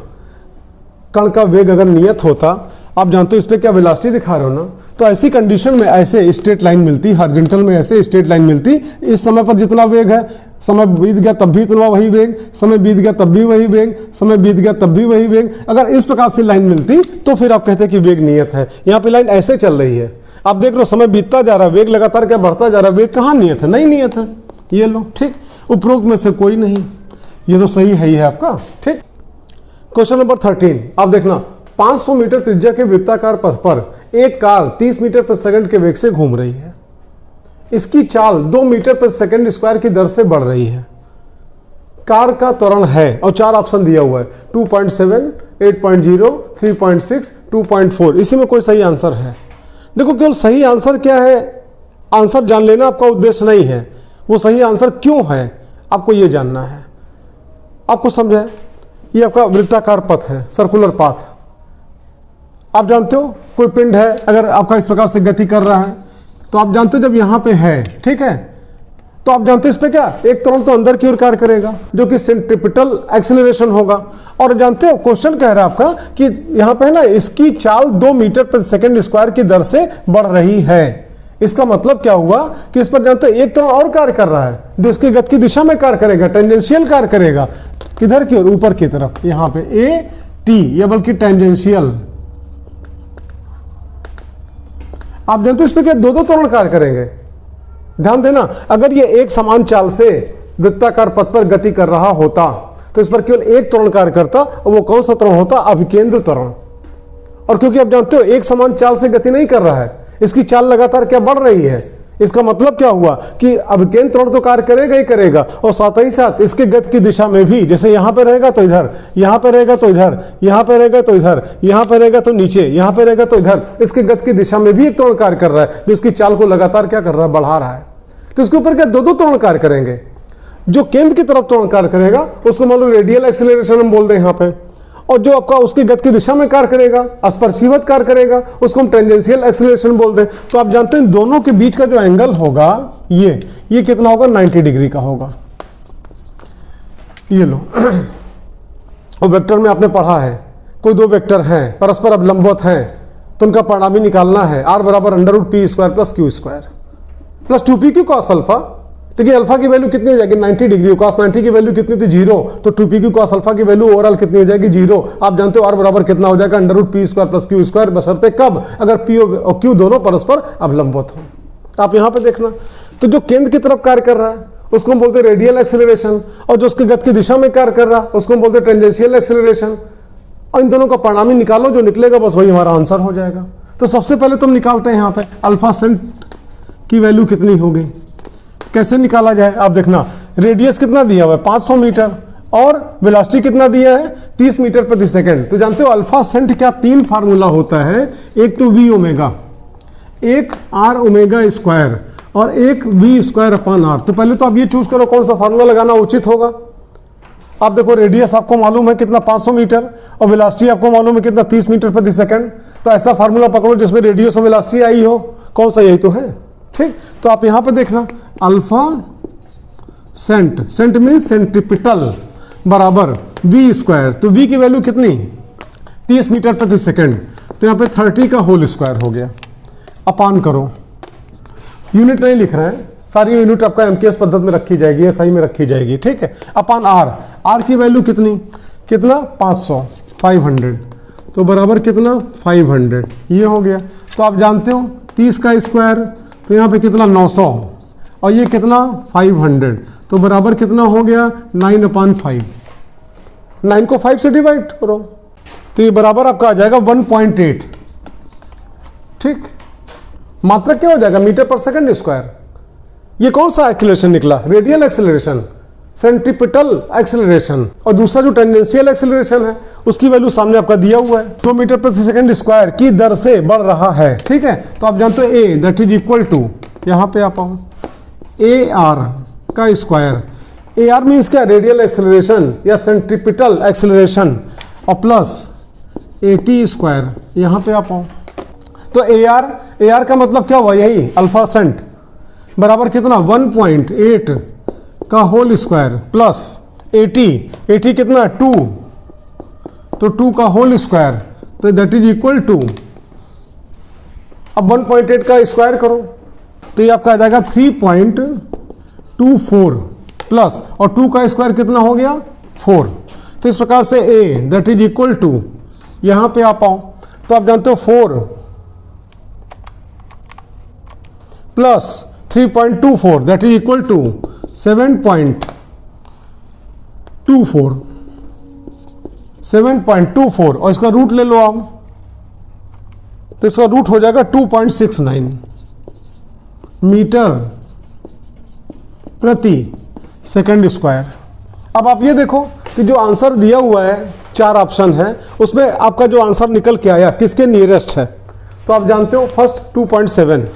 कण का वेग अगर नियत होता, आप जानते हो इस पे क्या वेलोसिटी दिखा रहे हो ना, तो ऐसी कंडीशन में ऐसे स्ट्रेट लाइन मिलती, हॉरिजॉन्टल में ऐसे स्ट्रेट लाइन मिलती। इस समय पर जितना वेग है, समय बीत गया तब भी इतना वही वेग, समय बीत गया तब भी वही वेग, समय बीत गया तब भी वही वेग। अगर इस प्रकार से लाइन मिलती तो फिर आप कहते कि वेग नियत है। यहाँ पे लाइन ऐसे चल रही है, आप देख लो समय बीतता जा रहा है, वेग लगातार क्या बढ़ता जा रहा है, वेग कहाँ नियत है, नहीं नियत है। ये लो, ठीक, उपरोक्त में से कोई नहीं, ये तो सही है ही है आपका। ठीक, क्वेश्चन नंबर 13 आप देखना, 500 मीटर त्रिज्या के वृत्ताकार पथ पर एक कार 30 मीटर प्रति सेकंड के वेग से घूम रही है। इसकी चाल 2 मीटर प्रति सेकंड स्क्वायर की दर से बढ़ रही है। कार का त्वरण है और 4 ऑप्शन दिया हुआ है, 2.7, 8.0, 3.6, 2.4। इसी में कोई सही आंसर है? देखो केवल सही आंसर क्या है, आंसर जान लेना आपका उद्देश्य नहीं है, वो सही आंसर क्यों है आपको ये जानना है। आपको समझे, ये आपका वृत्ताकार पथ है, सर्कुलर पाथ। आप जानते हो कोई पिंड है, अगर आपका इस प्रकार से गति कर रहा है तो आप जानते हो जब यहां पे है, ठीक है, तो आप जानते हो इस पे क्या एक त्वरण तो अंदर की ओर कार्य करेगा जो कि सेंट्रीपिटल एक्सेलरेशन होगा। और जानते हो क्वेश्चन कह रहा है आपका कि यहां पे है ना, इसकी चाल 2 मीटर प्रति सेकंड स्क्वायर की दर से बढ़ रही है। इसका मतलब क्या हुआ कि इस पर जानते हो एक त्वरण और कार्य कर रहा है जो इसकी गति की दिशा में कार्य करेगा, टेंजेंशियल कार्य करेगा। किधर की ओर, ऊपर की तरफ, यहां पे ए टी, या बल्कि टेंजेंशियल। आप जानते हो इस पे क्या 2-2 त्वरण कार्य करेंगे। ध्यान देना, अगर ये एक समान चाल से वृत्ताकार पथ पर गति कर रहा होता तो इस पर केवल एक त्वरण कार्य करता, और वो कौन सा त्वरण होता, अभिकेंद्र त्वरण। और क्योंकि आप जानते हो एक समान चाल से गति नहीं कर रहा है, इसकी चाल लगातार क्या बढ़ रही है, इसका मतलब क्या हुआ कि अभिकेंद्र त्वरण तो कार्य करेगा ही करेगा, और साथ ही साथ इसके गति की दिशा में भी, जैसे यहां पे रहेगा तो इधर, यहां पे रहेगा तो इधर, यहां पे रहेगा तो इधर, यहां पे रहेगा तो नीचे, यहां पे रहेगा तो इधर, इसके गति की दिशा में भी एक त्वरण कार्य कर रहा है जो इसकी चाल को लगातार क्या कर रहा है, बढ़ा रहा है। तो इसके ऊपर क्या 2-2 त्वरण कार्य करेंगे। जो केंद्र की तरफ त्वरण कार्य करेगा उसको मान लो रेडियल एक्सेलरेशन हम बोल दें यहाँ पे, और जो आपका उसकी गति की दिशा में कार्य करेगा, स्पर्शीवत कार्य करेगा, उसको हम टेंजेंशियल एक्सेलरेशन बोल दें। तो आप जानते हैं दोनों के बीच का जो एंगल होगा ये कितना होगा, 90 डिग्री का होगा। ये लो, और वेक्टर में आपने पढ़ा है, कोई 2 वेक्टर हैं परस्पर अवलंबित हैं तो उनका परिणामी निकालना है, r बराबर √p² + q² + 2pq cos alpha. देखिए अल्फा की वैल्यू कितनी हो जाएगी, 90 डिग्री, cos 90 की वैल्यू कितनी थी, 0, तो 2pq cos अल्फा की वैल्यू ओवरऑल कितनी हो जाएगी, 0। आप जानते हो r बराबर कितना हो जाएगा, √p² + q², बशर्ते कब, अगर p और q दोनों परस्पर अवलंबित हो। आप यहां पे देखना, तो जो केंद्र की तरफ कार्य कर रहा है उसको हम बोलते हैं रेडियल एक्सेलरेशन, और जो उसकी गति की दिशा में कार्य कर रहा है उसको हम बोलते हैं टेंजेंशियल एक्सेलरेशन। और इन दोनों का परिणामी निकालो, जो निकलेगा बस वही हमारा आंसर हो जाएगा। तो सबसे पहले तुम निकालते हैं यहाँ पे अल्फा सेंट की वैल्यू कितनी होगी, कैसे निकाला जाए। आप देखना, रेडियस कितना दिया हुआ है 500 मीटर, और वेलोसिटी कितना दिया है 30 मीटर प्रति सेकंड। तो जानते हो अल्फा सेंट क्या 3 फार्मूला होता है, एक तो वी ओमेगा, एक आर ओमेगा स्क्वायर और एक वी स्क्वायर अपॉन आर। तो पहले तो आप ये चूज करो कौन सा फार्मूला लगाना उचित होगा। आप देखो रेडियस आपको मालूम है कितना 500 मीटर और वेलोसिटी आपको मालूम है कितना 30 मीटर प्रति सेकंड। तो ऐसा फार्मूला पकड़ो जिसमें रेडियस और वेलोसिटी आई हो, कौन सा, यही तो है। ठीक, तो आप यहां पे देखना alpha cent, cent mean centripetal बराबर वी स्क्वायर। तो वी की वैल्यू कितनी 30 मीटर प्रति सेकंड, तो यहां पे 30 का होल स्क्वायर हो गया। अपान करो, यूनिट नहीं लिख रहे हैं, सारी यूनिट आपका एमकेएस पद्धति में रखी जाएगी, एसआई में रखी जाएगी। ठीक है, अपान आर, आर की वैल्यू कितनी, कितना 500, 500, तो बराबर कितना 500, ये हो गया। तो आप जानते हो 30 का स्क्वायर, तो यहाँ पे कितना 900 और ये कितना 500, तो बराबर कितना हो गया 9/5। 9 को 5 से डिवाइड करो तो ये बराबर आपका आ जाएगा 1.8। ठीक, मात्रक क्या हो जाएगा मीटर पर सेकंड स्क्वायर। ये कौन सा एक्सेलरेशन निकला, रेडियल एक्सेलरेशन, सेंट्रीपिटल एक्सेलरेशन, और दूसरा जो टेंजेंशियल एक्सेलरेशन है उसकी वैल्यू सामने आपका दिया हुआ है, 2 मीटर प्रति सेकंड स्क्वायर की दर से बढ़ रहा है। ठीक है, तो आप जानते हो ए दैट इज इक्वल टू, यहां पे आप आओ, ए आर का स्क्वायर, ए आर मीन्स क्या, रेडियल एक्सेलरेशन या सेंट्रीपिटल एक्सेलरेशन, और प्लस ए टी स्क्वायर, यहां पे आप आओ। तो ए आर का मतलब क्या हुआ, यही अल्फा सेंट बराबर कितना 1.8 का होल स्क्वायर प्लस 80 कितना 2, तो 2 का होल स्क्वायर, तो दैट इज इक्वल टू, अब 1.8 का स्क्वायर करो तो ये आपका आ जाएगा 3.24 प्लस, और 2 का स्क्वायर कितना हो गया 4। तो इस प्रकार से A that is equal to, यहां पे आप आओ तो आप जानते हो 4 plus 3.24 that is equal to 7.24 और इसका रूट ले लो आप, तो इसका रूट हो जाएगा 2.69 मीटर प्रति सेकंड स्क्वायर। अब आप ये देखो कि जो आंसर दिया हुआ है 4 ऑप्शन है, उसमें आपका जो आंसर निकल के आया किसके नियरेस्ट है, तो आप जानते हो फर्स्ट 2.7,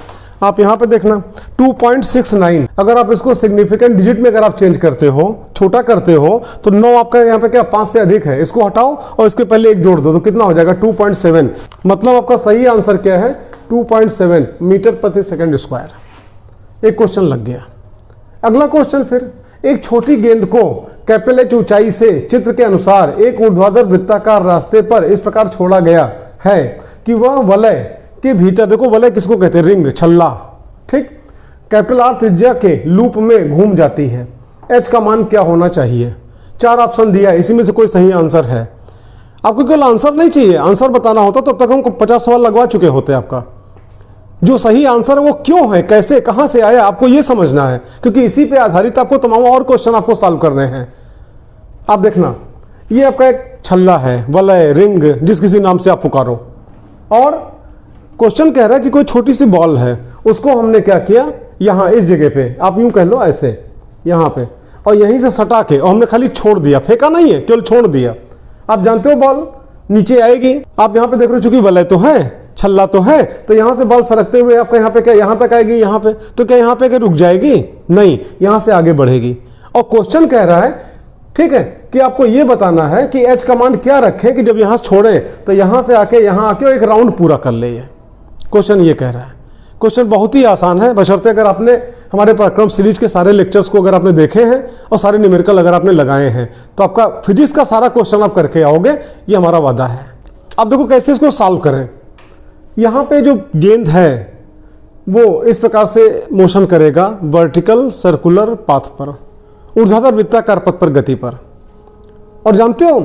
आप यहां पे देखना 2.69, अगर आप इसको सिग्निफिकेंट डिजिट में अगर आप चेंज करते हो, छोटा करते हो, तो 9 आपका यहाँ पे क्या 5 से अधिक है, इसको हटाओ और इसके पहले 1 जोड़ दो तो कितना हो जाएगा 2.7। मतलब आपका सही आंसर क्या है 2.7 मीटर प्रति सेकंड स्क्वायर। एक क्वेश्चन लग गया। अगला क्वेश्चन फिर, एक छोटी गेंद को कैपिटल एच ऊंचाई से चित्र के अनुसार एक ऊर्ध्वाधर वृत्ताकार रास्ते पर इस प्रकार छोड़ा गया है कि वह वलय के भीतर, देखो वलय किसको कहते हैं, रिंग, छल्ला, ठीक, कैपिटल आर त्रिज्या के लूप में घूम जाती है। एच का मान क्या होना चाहिए। 4 ऑप्शन दिया है, इसी में से कोई सही आंसर है। आपको केवल आंसर नहीं चाहिए, आंसर बताना होता तो अब तक हमको 50 सवाल लगवा चुके होते। आपका जो सही आंसर है वो क्यों है, कैसे, कहां से आया, आपको ये समझना है, क्योंकि इसी पे आधारित आपको तमाम और क्वेश्चन आपको सॉल्व करने हैं। आप देखना, ये आपका एक छल्ला है, वलय, रिंग, जिस किसी नाम से आप पुकारो, और क्वेश्चन कह रहा है कि कोई छोटी सी बॉल है, उसको हमने क्या किया, यहां इस जगह पे, आप यूं कह लो ऐसे, यहां पे, और यहीं से सटा के, और हमने खाली छोड़ दिया, फेंका नहीं है, केवल छोड़ दिया। आप जानते हो बॉल नीचे आएगी, आप यहां पे देख रहे हो, चूंकि वलय तो है, छल्ला तो है, तो यहां से बॉल सरकते हुए आपका यहां पे क्या, यहां तक आएगी, यहां पे, तो क्या यहां पे क्या रुक जाएगी, नहीं, यहां से आगे बढ़ेगी। और क्वेश्चन कह रहा है, ठीक है, कि आपको यह बताना है कि एच का मान क्या रखें कि जब यहां छोड़े तो यहां से आके यहां आके एक राउंड पूरा कर ले। क्वेश्चन ये कह रहा है। क्वेश्चन बहुत ही आसान है, बशर्ते अगर आपने हमारे पराक्रम सीरीज के सारे लेक्चर्स को अगर आपने देखे हैं और सारे न्यूमेरिकल अगर आपने लगाए हैं, तो आपका फिजिक्स का सारा क्वेश्चन आप करके आओगे, ये हमारा वादा है। अब देखो कैसे इसको सॉल्व करें। यहां पे जो गेंद है वो इस प्रकार से मोशन करेगा वर्टिकल सर्कुलर पाथ पर, ऊर्ध्वाधर वृत्ताकार पथ पर गति पर, और जानते हो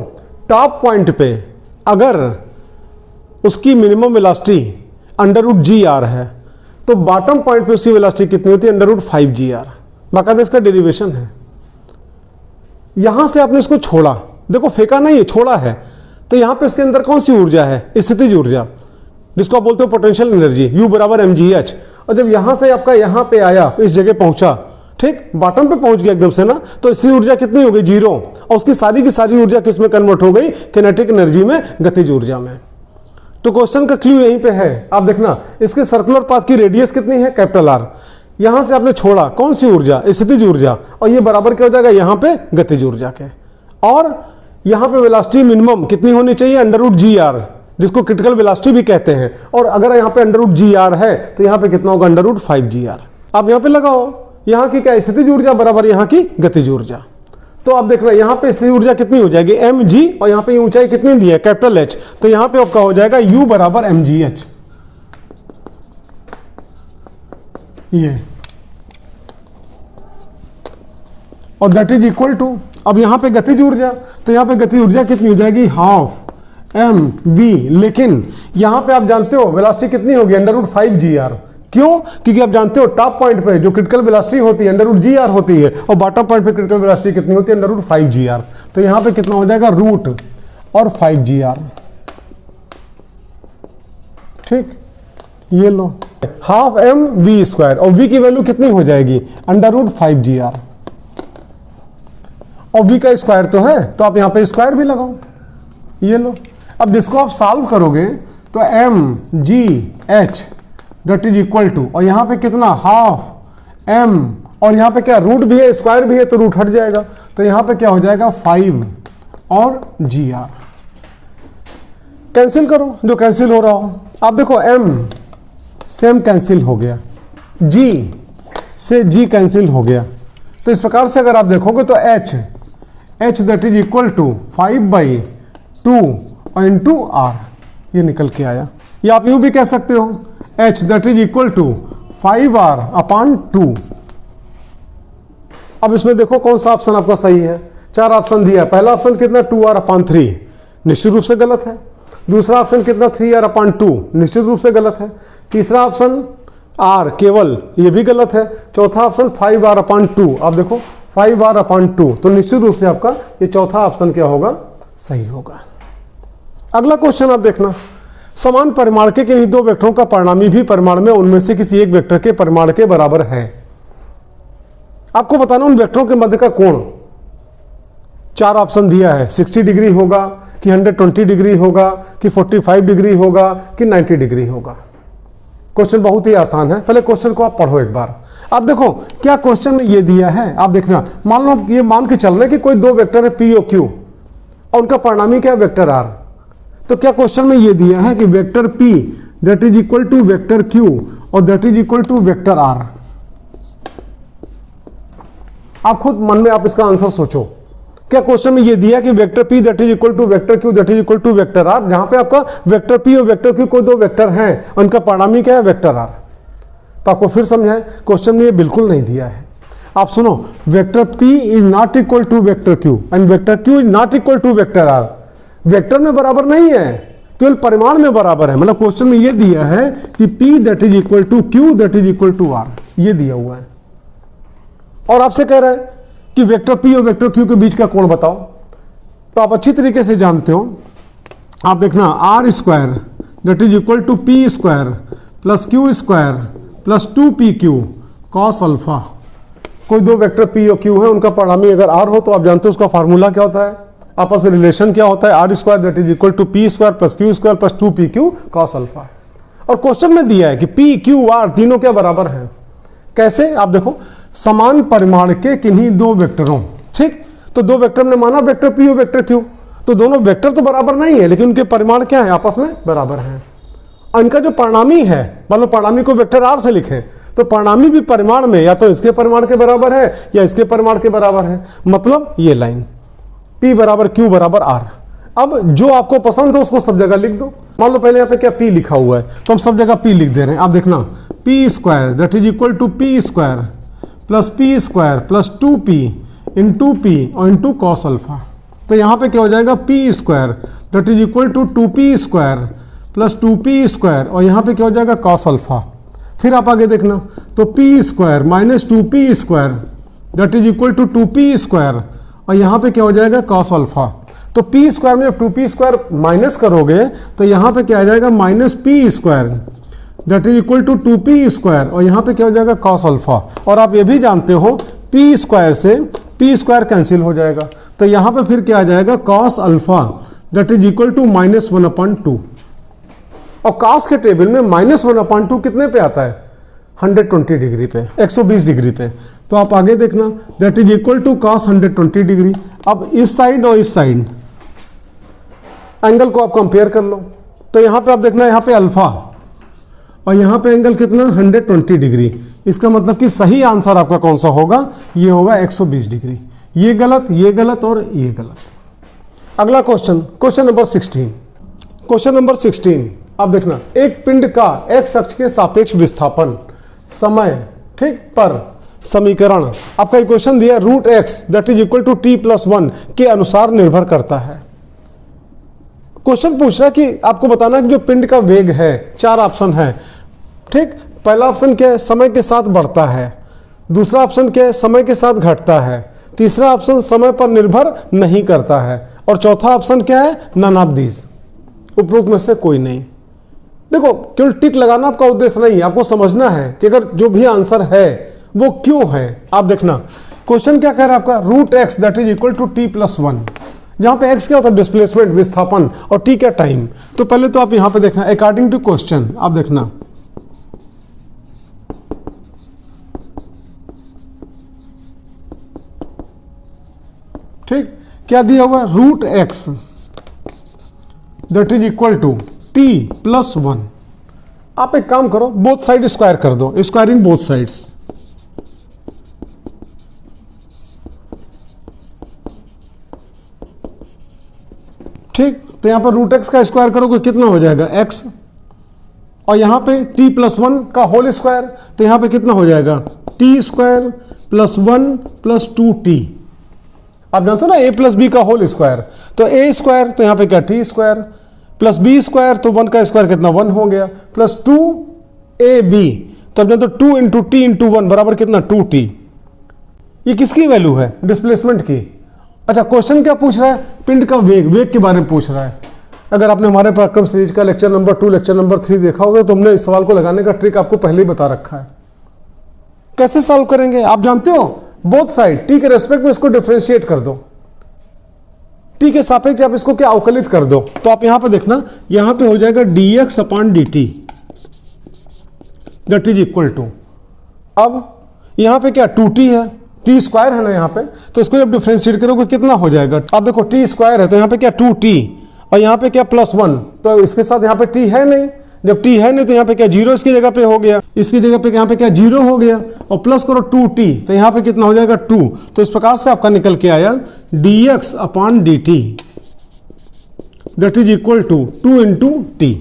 टॉप पॉइंट पे अगर उसकी मिनिमम वेलोसिटी √GR है, तो बॉटम पॉइंट पे उसकी वेलोसिटी कितनी होती है, √5GR। बाकायदा इसका डेरिवेशन है। यहां से आपने इसको छोड़ा, देखो फेंका नहीं है, छोड़ा है, तो यहां पे इसके अंदर कौन सी ऊर्जा है, स्थितिज ऊर्जा, जिसको आप बोलते हो पोटेंशियल एनर्जी, U = mgh। और जब यहां से आपका यहां पे आया, इस जगह पहुंचा, ठीक, बॉटम पे पहुंच गया एकदम से ना, तो स्थिर ऊर्जा कितनी हो गई? 0, और उसकी सारी की सारी ऊर्जा किस में कन्वर्ट हो गई? किनेटिक एनर्जी में, गतिज ऊर्जा में। तो क्वेश्चन का क्लू यहीं पे है, आप देखना इसके सर्कुलर पाथ की रेडियस कितनी है? Capital R। यहां से आपने छोड़ा कौन सी ऊर्जा? स्थितिज ऊर्जा, और ये बराबर क्या हो जाएगा यहां पे? गतिज ऊर्जा के। और यहां पे वेलोसिटी मिनिमम कितनी होनी चाहिए? √GR, जिसको क्रिटिकल वेलोसिटी भी कहते हैं। और अगर यहां पे √GR है तो यहां पे कितना होगा? √5GR। आप यहां पे लगाओ, यहां की क्या? स्थितिज ऊर्जा बराबर यहां की गतिज ऊर्जा। तो आप देख रहे हैं यहां पे स्थितिज ऊर्जा कितनी हो जाएगी? mg, और यहां पे ऊंचाई कितनी दी है? Capital H। तो यहां पे आपका हो जाएगा U बराबर mgh, ये, और दैट इज इक्वल टू, अब यहां पे गतिज ऊर्जा, तो यहां पे गतिज ऊर्जा कितनी हो जाएगी? ½ mv। लेकिन यहां पे आप जानते हो वेलोसिटी कितनी होगी? √5GR। क्यों? क्योंकि आप जानते हो टॉप पॉइंट पे जो क्रिटिकल वेलोसिटी होती है √GR होती है, और बॉटम पॉइंट पे क्रिटिकल वेलोसिटी कितनी होती है? √5GR। तो यहां पे कितना हो जाएगा? रूट और 5GR। ठीक, ये लो, ½ mv², और v की वैल्यू कितनी हो जाएगी? √5GR। और v का स्क्वायर तो है, तो आप यहां पे स्क्वायर भी लगाओ, ये लो। अब जिसको आप सॉल्व करोगे तो mgh that is equal to, और यहां पे कितना? ½ m, और यहां पे क्या? रूट भी है, स्क्वायर भी है, तो रूट हट जाएगा, तो यहां पे क्या हो जाएगा? 5 और GR। कैंसिल करो जो कैंसिल हो रहा हो। आप देखो m से m कैंसिल हो गया, g से g कैंसिल हो गया, तो इस प्रकार से अगर आप देखोगे तो h that is equal to 5/2 into R, ये निकल के आया। या आप यूं भी कह सकते हो h that is equal to 5R/2। अब इसमें देखो कौन सा ऑप्शन आपका सही है। 4 ऑप्शन दिया, पहला ऑप्शन कितना? 2R/3, निश्चित रूप से गलत है। दूसरा ऑप्शन कितना? 3R/2, निश्चित रूप से गलत है। तीसरा ऑप्शन R केवल, ये भी गलत है। चौथा ऑप्शन 5R/2, आप देखो 5R/2, तो निश्चित रूप से आपका ये चौथा ऑप्शन क्या होगा? सही होगा। अगला क्वेश्चन आप देखना, समान परिमाण के किन्हीं दो वेक्टरों का परिणामी भी परिमाण में उनमें से किसी एक वेक्टर के परिमाण के बराबर है। आपको बताना उन वेक्टरों के मध्य का कोण। 4 ऑप्शन दिया है, 60 डिग्री होगा कि 120 डिग्री होगा कि 45 डिग्री होगा कि 90 डिग्री होगा। क्वेश्चन बहुत ही आसान है, पहले क्वेश्चन को आप पढ़ो एक बार। आप देखो क्या क्वेश्चन में ये दिया है, आप देखना, मान लो ये मान के चल रहे कि कोई दो वेक्टर है P और Q, और उनका परिणामी क्या है? Vector R। तो क्या क्वेश्चन में ये दिया है कि vector P that is equal to vector Q और that is equal to vector R। आप खुद मन में आप इसका आंसर सोचो। क्या क्वेश्चन में ये दिया कि vector P that is equal to vector Q that is equal to vector R, जहां पे आपका वेक्टर P और वेक्टर Q कोई दो वेक्टर हैं, उनका परिणामी क्या है? Vector R। तो आपको फिर समझाएं, क्वेश्चन में ये बिल्कुल नहीं दिया है। आप सुनो, vector P is not equal to vector Q and vector Q is not equal to vector R। Vector में बराबर नहीं है, केवल परिमाण में बराबर है। मतलब क्वेश्चन में ये दिया है कि P that is equal to Q that is equal to R, ये दिया हुआ है। और आपसे कह रहा है कि वेक्टर P और वेक्टर Q के बीच का कोण बताओ। तो आप अच्छी तरीके से जानते हो, आप देखना R² that is equal to P² plus Q² plus 2PQ cos alpha. कोई दो वेक्टर P और Q है, उनका परिणामी अगर R हो तो आप जानते हो उसका फार्मूला क्या होता है, आपस में रिलेशन क्या होता है? R² that is equal to P² plus Q² plus 2PQ cos alpha. और क्वेश्चन में दिया है कि P Q R तीनों क्या बराबर हैं। कैसे? आप देखो, समान परिमाण के किन्हीं दो वेक्टरों, ठीक, तो दो वेक्टर ने माना वेक्टर P और वेक्टर Q, तो दोनों वेक्टर तो बराबर नहीं है लेकिन उनके परिमाण क्या है? आपस में बराबर हैं। और इनका जो परिणामी है, मान लो परिणामी को वेक्टर R से लिखें, तो परिणामी भी परिमाण में या तो इसके परिमाण के बराबर है या इसके परिमाण के बराबर है। मतलब ये लाइन P बराबर Q बराबर R। अब जो आपको पसंद हो उसको सब जगह लिख दो। मान लो पहले यहाँ पे क्या P लिखा हुआ है, तो हम सब जगह P लिख दे रहे हैं। आप देखना P² that is equal to P² plus P² plus 2P into P और इंटू cos अल्फा। तो यहाँ पे क्या हो जाएगा? P² that is equal to 2P² plus 2P² और यहाँ पे क्या हो जाएगा? cos alpha. फिर आप आगे देखना, तो P² minus 2P² that is equal to 2P² और यहाँ पे क्या हो जाएगा? cos alpha. तो P² में जब 2P² माइनस करोगे तो यहाँ पे क्या आ जाएगा? Minus P² that is equal to 2P² और यहाँ पे क्या हो जाएगा? cos alpha. और आप ये भी जानते हो पी स्क्वायर से पी स्क्वायर कैंसिल हो जाएगा, तो यहाँ पे फिर क्या आ जाएगा, cos alpha that is equal to -1/2। और कॉस के टेबल में -1/2 कितने पे आता है, 120 डिग्री पे, 120 डिग्री पे। तो आप आगे देखना, that is equal to cos 120 degree. अब इस साइड और इस साइड एंगल को आप कंपेयर कर लो, तो यहाँ पे आप देखना, यहाँ पे अल्फा और यहाँ पे एंगल कितना, 120 डिग्री। इसका मतलब कि सही आंसर आपका कौन सा होगा, ये होगा 120 डिग्री। ये गलत और ये गलत। अगला question, question number 16। Question number 16 आप देखना, एक पिंड का एक्स अक्ष के सापेक्ष विस्थापन समय ठीक पर समीकरण, आपका इक्वेशन दिया √x that is equal to t+1 के अनुसार निर्भर करता है। क्वेश्चन पूछ रहा है कि आपको बताना है कि जो पिंड का वेग है, 4 ऑप्शन है ठीक। पहला ऑप्शन क्या है, समय के साथ बढ़ता है। दूसरा ऑप्शन क्या है, समय के साथ घटता है। तीसरा ऑप्शन समय पर निर्भर नहीं करता है। और चौथा ऑप्शन क्या है, नन ऑफ दीज, उपरोक्त में से कोई नहीं। देखो, केवल टिक लगाना आपका उद्देश्य नहीं है, आपको समझना है कि अगर जो भी आंसर है वो क्यों है। आप देखना, क्वेश्चन क्या कह रहा है आपका, √x that is equal to t+1, जहां पे x क्या होता है, डिस्प्लेसमेंट, विस्थापन, और t क्या, टाइम। तो पहले तो आप यहां पे देखना, अकॉर्डिंग टू क्वेश्चन आप देखना, ठीक, क्या दिया हुआ, √x that is equal to t+1। आप एक काम करो, बोथ साइड स्क्वायर कर दो, स्क्वायरिंग बोथ साइड्स। ठीक, तो यहां पर √x का स्क्वायर करोगे कितना हो जाएगा, x, और यहां पे t+1 का होल स्क्वायर, तो यहां पे कितना हो जाएगा, t² + 1 + 2t। आप जानते हो ना, a + b का होल स्क्वायर, तो a², तो यहां पे क्या, t² प्लस b², तो 1 का स्क्वायर कितना, 1 हो गया, प्लस 2ab, तो अब जानते हो 2 × t × 1 बराबर कितना, 2t। ये किसकी वैल्यू है, डिस्प्लेसमेंट की। अच्छा, क्वेश्चन क्या पूछ रहा है, पिंड का वेग के बारे में पूछ रहा है। अगर आपने हमारे पराक्रम सीरीज का लेक्चर नंबर 2, लेक्चर नंबर 3 देखा होगा, तो हमने इस सवाल को लगाने का ट्रिक आपको पहले ही बता रखा है। कैसे सॉल्व करेंगे, आप जानते हो, बोथ साइड टी के रेस्पेक्ट में इसको डिफरेंशिएट कर दो, टी के सापेक्ष आप इसको क्या, अवकलित कर दो। तो आप यहां पे देखना, यहां पे हो जाएगा dx/dt that is equal to, अब यहां पे क्या, 2t है, t² है ना यहां पे, तो इसको जब डिफरेंशिएट करोगे कितना हो जाएगा। अब देखो t² है, तो यहां पे क्या, 2t, और यहां पे क्या, +1, तो इसके साथ यहां पे t है नहीं, जब t है नहीं तो यहां पे क्या, 0 इसकी जगह पे हो गया, इसकी जगह पे यहां पे क्या, 0 हो गया, और प्लस करो 2t, तो यहां पे कितना हो जाएगा, 2। तो इस प्रकार से आपका निकल के आया dx/dt that is equal to 2 × t।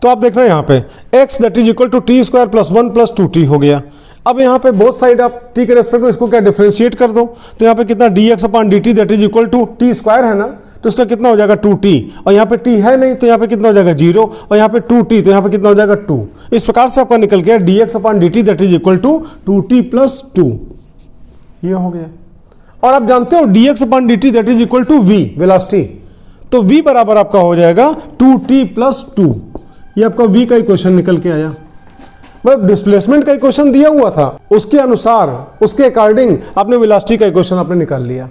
तो आप देख रहे हैं यहां पे x that is equal to t² + 1 + 2t हो गया। अब यहाँ पे बोथ साइड आप t के रेस्पेक्ट में इसको क्या, डिफरेंशिएट कर दो, तो यहाँ पे कितना, dx/dt that is equal to t² है ना, तो इसका कितना हो जाएगा, 2t, और यहाँ पे t है नहीं, तो यहाँ पे कितना हो जाएगा, 0, और यहाँ पे 2t, तो यहाँ पे कितना हो जाएगा, 2। इस प्रकार से आपका निकल गया dx/dt that is equal to 2t + 2, ये हो गया। और आप जानते हो dx/dt that is equal to v, velocity, तो v बराबर आपका हो जाएगा 2t + 2। ये आपका v का इक्वेशन निकल के आया। मतलब डिस्प्लेसमेंट का इक्वेशन दिया हुआ था, उसके अनुसार, उसके अकॉर्डिंग आपने वेलोसिटी का इक्वेशन आपने निकाल लिया।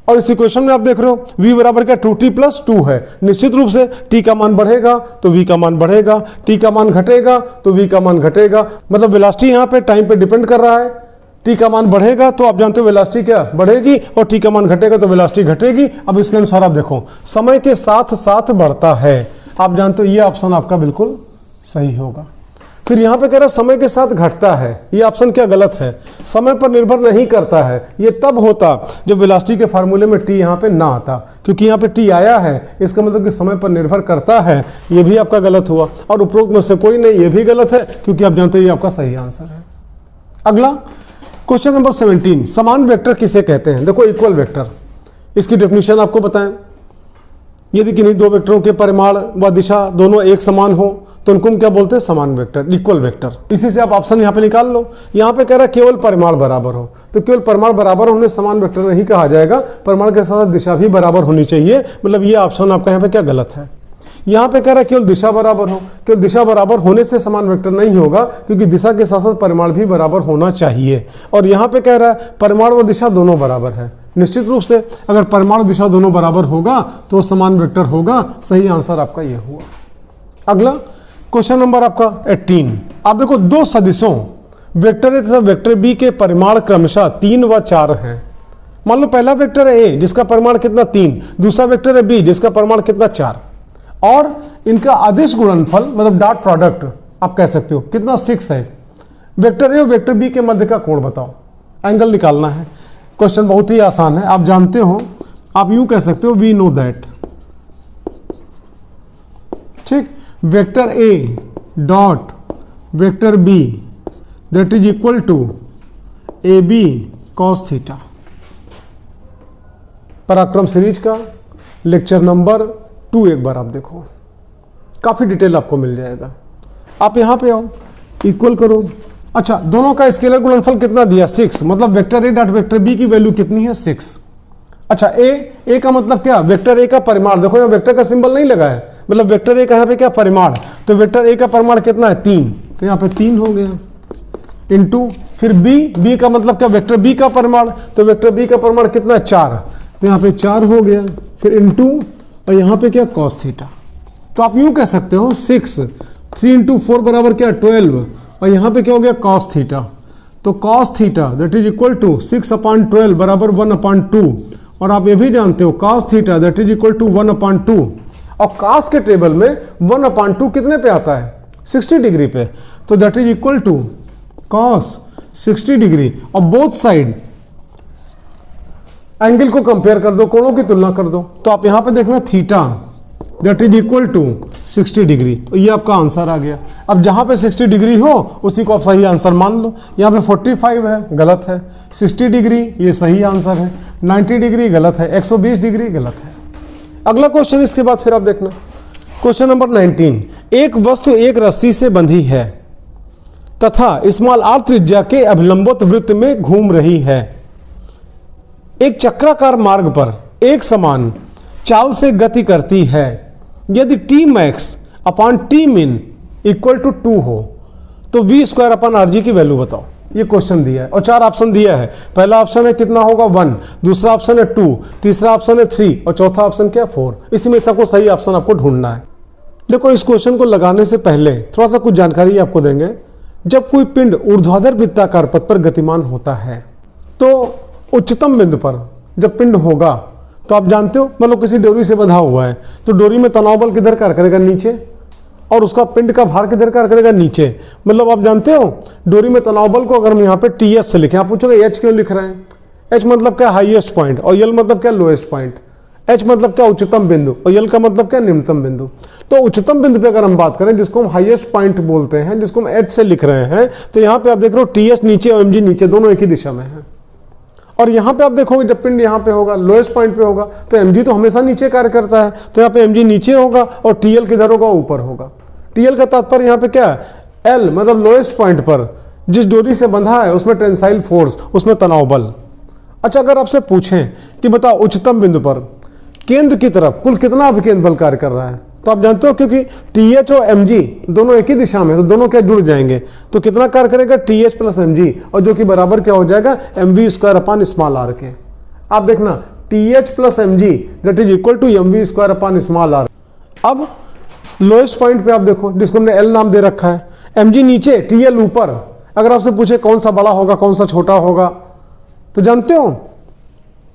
और इस इक्वेशन में आप देख रहे हो v बराबर क्या, 2t + 2 है। निश्चित रूप से t का मान बढ़ेगा तो v का मान बढ़ेगा, t का मान घटेगा तो v का मान घटेगा। मतलब वेलोसिटी यहाँ पे टाइम पे डिपेंड कर रहा है। t का मान बढ़ेगा तो आप जानते हो वेलोसिटी क्या बढ़ेगी, और t का मान घटेगा तो वेलोसिटी घटेगी। अब इसके अनुसार आप देखो, समय के साथ साथ बढ़ता है। आप जानते हो ये ऑप्शन आपका बिल्कुल सही होगा। फिर यहाँ पे कह रहा है समय के साथ घटता है, ये ऑप्शन क्या गलत है। समय पर निर्भर नहीं करता है, ये तब होता जब वेलोसिटी के फार्मूले में t यहाँ पे ना आता, क्योंकि यहाँ पे t आया है, इसका मतलब कि समय पर निर्भर करता है। ये भी आपका गलत हुआ, और उपरोक्त में से कोई नहीं, ये भी गलत है, क्योंकि आप जानते हो ये आपका सही आंसर है। अगला क्वेश्चन नंबर 17, समान वेक्टर किसे कहते हैं। देखो, इक्वल वेक्टर, इसकी डेफिनेशन आपको बताएं। यदि किन्हीं दो वेक्टरों के परिमाण व दिशा दोनों एक समान हो तो उनको हम क्या बोलते हैं, समान वेक्टर, इक्वल वेक्टर। इसी से आप ऑप्शन यहाँ पे निकाल लो। यहाँ पे कह रहा है केवल परिमाण बराबर हो, तो केवल परिमाण बराबर होने समान वेक्टर नहीं कहा जाएगा, परिमाण के साथ दिशा भी बराबर होनी चाहिए। मतलब ये ऑप्शन आपका यहाँ पे क्या गलत है। यहाँ पे कह रहा है केवल दिशा बराबर हो। केवल दिशा बराबर होने से समान वेक्टर नहीं होगा, क्योंकि दिशा के साथ साथ परिमाण भी बराबर होना चाहिए। और यहाँ पे कह रहा है परिमाण व दिशा दोनों बराबर है। निश्चित रूप से अगर परिमाण और दिशा दोनों बराबर होगा तो समान वेक्टर होगा। सही आंसर आपका ये हुआ। अगला क्वेश्चन नंबर आपका 18। आप देखो दो सदिशों वेक्टर ए तथा वेक्टर बी के परिमाण क्रमशः 3 व 4 हैं। मान लो पहला वेक्टर है ए जिसका परिमाण कितना 3, दूसरा वेक्टर है बी जिसका परिमाण कितना 4, और इनका अदिश गुणनफल मतलब डॉट प्रोडक्ट आप कह सकते हो कितना 6 है। वेक्टर ए और वेक्टर बी के मध्य का कोण बताओ, एंगल निकालना है। क्वेश्चन बहुत ही आसान है, आप जानते हो। आप यूं कह सकते हो वी नो दैट, ठीक। Vector A dot vector B that is equal to A B cos theta. पराक्रम सीरीज का लेक्चर नंबर 2 एक बार आप देखो, काफी डिटेल आपको मिल जाएगा। आप यहां पे आओ, इक्वल करो। अच्छा, दोनों का स्केलर गुणनफल कितना दिया 6, मतलब vector A dot vector B की वैल्यू कितनी है 6। अच्छा, ए का मतलब क्या, वेक्टर ए का परिमाण। देखो यहाँ वेक्टर का सिंबल नहीं लगा है, मतलब वेक्टर ए का यहाँ पे क्या परिमाण, तो वेक्टर ए का परिमाण कितना है 3, तो यहाँ पे 3 हो गया इंटू फिर बी का मतलब क्या, वेक्टर बी का परिमाण, तो वेक्टर बी का परिमाण कितना है 4, तो यहाँ पे 4 हो गया, फिर इंटू और यहाँ पे क्या कॉस थीटा। तो आप यूं कह सकते हो 6, 3 इंटू 4 बराबर क्या 12, और यहाँ पे क्या हो गया कॉस थीटा। तो cos theta that is equal to 6/12 बराबर 1/2। और आप ये भी जानते हो cos theta that is equal to 1/2। और कॉस के टेबल में 1/2 कितने पे आता है 60 डिग्री पे, तो that is equal to cos 60 degree. और बोथ साइड एंगल को कंपेयर कर दो, कोणों की तुलना कर दो, तो आप यहां पे देखना theta that is equal to 60 degree. ये आपका आंसर आ गया। अब जहां पे 60 डिग्री हो उसी को आप सही आंसर मान लो। यहाँ पे 45 है, गलत है। 60 डिग्री ये सही आंसर है, 90 डिग्री गलत है, 120 डिग्री गलत है। अगला क्वेश्चन इसके बाद फिर आप देखना क्वेश्चन नंबर 19। एक वस्तु एक रस्सी से बंधी है तथा स्मॉल आर त्रिज्या के अभिलंबोत वृत्त में घूम रही है। एक चक्राकार मार्ग पर एक समान चाल से गति करती है। यदि T max upon T min equal to 2 हो तो V square upon R G की वैल्यू बताओ। ये क्वेश्चन दिया है और 4 ऑप्शन दिया है। पहला ऑप्शन है कितना होगा 1, दूसरा ऑप्शन है 2, तीसरा ऑप्शन है 3 और चौथा ऑप्शन क्या 4। इसी में सबको सही ऑप्शन आपको ढूंढना है। देखो, इस क्वेश्चन को लगाने से पहले थोड़ा सा कुछ जानकारी आपको देंगे। जब कोई पिंड ऊर्ध्वाधर वृत्ताकार पथ पर गतिमान होता है तो उच्चतम बिंदु पर जब पिंड होगा तो आप जानते हो, मतलब किसी डोरी से बंधा हुआ है तो डोरी में तनाव बल किधर कार्य करेगा नीचे, और उसका पिंड का भार किधर कार्य करेगा नीचे। मतलब आप जानते हो डोरी में तनाव बल को अगर हम यहाँ पे टी एच से लिखें, आप पूछोगे एच क्यों लिख रहे हैं। एच मतलब क्या हाईएस्ट पॉइंट, और यल मतलब क्या लोएस्ट पॉइंट। एच मतलब क्या उच्चतम बिंदु, और यल का मतलब क्या निम्नतम बिंदु। तो उच्चतम बिंदु पे अगर हम बात करें जिसको हम हाईएस्ट पॉइंट बोलते हैं, जिसको हम एच से लिख रहे हैं, तो यहाँ पे आप देख रहे हो टी एच नीचे और एम जी नीचे, दोनों एक ही दिशा में है। और यहाँ पे आप देखोगे जब पिंड यहाँ पे होगा लोएस्ट पॉइंट पे होगा तो mg तो हमेशा नीचे कार्य करता है, तो यहाँ पे mg नीचे होगा और TL किधर होगा ऊपर होगा। TL का तात्पर्य यहाँ पे क्या है L मतलब लोएस्ट पॉइंट पर जिस डोरी से बंधा है उसमें टेंसाइल फोर्स, उसमें तनाव बल। अच्छा, अगर आपसे पूछें कि बताओ उच्चतम बिंदु पर केंद्र की तरफ कुल कितना अभिकेंद्र बल कार्य कर रहा है, तो आप जानते हो क्योंकि TH और mg दोनों एक ही दिशा में, तो दोनों क्या जुड़ जाएंगे, तो कितना कार्य करेगा TH प्लस mg, और जो कि बराबर क्या हो जाएगा mv square upon small R के। आप देखना TH plus mg that is equal to mv square upon small R. अब लोएस्ट पॉइंट पे आप देखो जिसको हमने L नाम दे रखा है, mg नीचे TL ऊपर। अगर आपसे पूछे कौन सा बड़ा होगा कौन सा छोटा होगा, तो जानते हो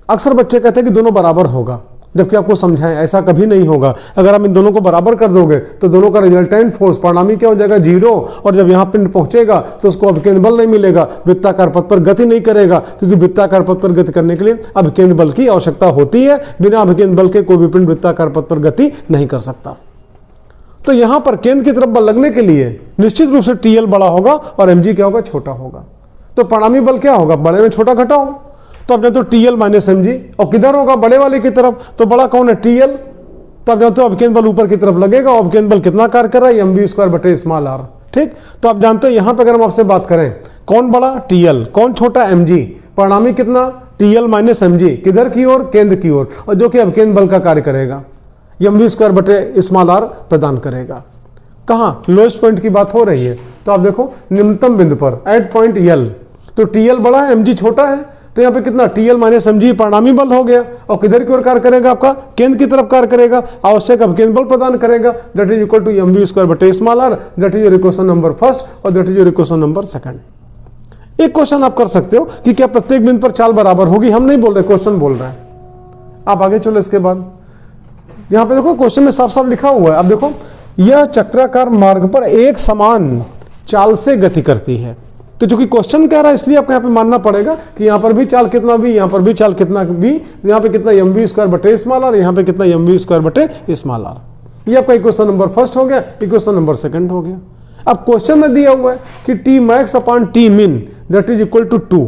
अक्सर बच्चे कहते हैं कि दोनों बराबर होगा, जबकि आपको समझाएं ऐसा कभी नहीं होगा। अगर आप इन दोनों को बराबर कर दोगे तो दोनों का रिजल्टेंट फोर्स परिणामी क्या हो जाएगा 0, और जब यहाँ पिंड पहुंचेगा तो उसको अभिकेंद्र बल नहीं मिलेगा, वृत्ताकार पथ पर गति नहीं करेगा, क्योंकि वृत्ताकार पथ पर गति करने के लिए अभिकेंद्र बल की आवश्यकता होती है। बिना अभिकेंद्र बल के कोई भी पिंड वृत्ताकार पथ पर गति नहीं कर सकता। तो यहाँ पर केंद्र की तरफ बल लगने के लिए निश्चित रूप से TL बड़ा होगा और mg क्या होगा छोटा होगा। तो परिणामी बल क्या होगा, बड़े में छोटा घटाओ, तो आप जानते हो TL माइनस mg, और किधर होगा बड़े वाले की तरफ, तो बड़ा कौन है TL, तो आप जानते हो अभिकेंद्र बल ऊपर की तरफ लगेगा, और अभिकेंद्र बल कितना कार्य कर रहा है mv स्क्वायर बटे स्मॉल आर। ठीक, तो आप जानते हो यहाँ पे अगर हम आपसे बात करें कौन बड़ा TL, कौन छोटा mg, परिणामी कितना TL माइनस mg, किधर की ओर केंद्र की ओर, और जो कि अभिकेंद्र बल का कार्य करेगा। mv² बटे स्मॉल r प्रदान करेगा। कहाँ लोएस्ट पॉइंट की बात हो रही है, तो आप देखो निम्नतम बिंदु पर एट पॉइंट L, तो TL बड़ा है mg छोटा है, तो यहाँ पे कितना TL माइनस mg परिणामी बल हो गया, और किधर की ओर कार्य करेगा, आपका केंद्र की तरफ कार्य करेगा, आवश्यक अपकेंद्र बल प्रदान करेगा, that is equal to mv² बटे small r। That is your equation number first और that is your equation number second. एक क्वेश्चन आप कर सकते हो कि क्या प्रत्येक बिंदु पर चाल बराबर होगी, हम नहीं बोल रहे, क्वेश्चन बोल रहा है। आप आगे चलो, इसके बाद यहाँ पे देखो क्वेश्चन में साफ साफ लिखा हुआ है। अब देखो यह चक्राकार मार्ग पर एक समान चाल से गति करती है, तो चूंकि क्वेश्चन कह रहा है इसलिए आपको यहाँ पे मानना पड़ेगा कि यहाँ पर भी चाल कितना भी, यहाँ पर भी चाल कितना भी, यहाँ पे कितना mv² बटे स्मॉल r, यहाँ पे कितना mv² बटे स्मॉल r। ये आपका इक्वेशन नंबर फर्स्ट हो गया, इक्वेशन नंबर सेकंड हो गया। अब क्वेश्चन में दिया हुआ है कि T max upon T min that is equal to 2,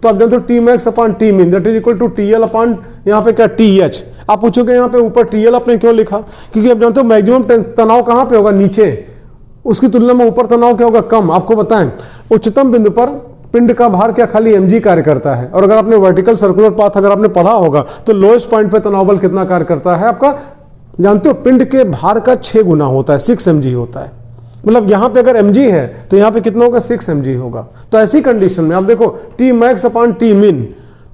तो आप जानते हो T max upon T min that is equal to TL upon यहाँ पे क्या TH। आप पूछोगे यहाँ पे ऊपर TL आपने क्यों लिखा, क्योंकि आप जानते हो मैक्सिमम तनाव कहाँ पे होगा, नीचे, उसकी तुलना में ऊपर तनाव क्या होगा, कम। आपको बताएं उच्चतम बिंदु पर पिंड का भार क्या खाली mg कार्य करता है, और अगर आपने वर्टिकल सर्कुलर पाथ अगर आपने पढ़ा होगा तो लोएस्ट पॉइंट पे तनाव बल कितना कार्य करता है, आपका जानते हो पिंड के भार का 6 गुना होता है, 6 mg होता है। मतलब यहाँ पे अगर mg है तो यहाँ पे कितना होगा, 6 mg होगा। तो ऐसी कंडीशन में आप देखो टी मैक्स अपॉन टी मिन,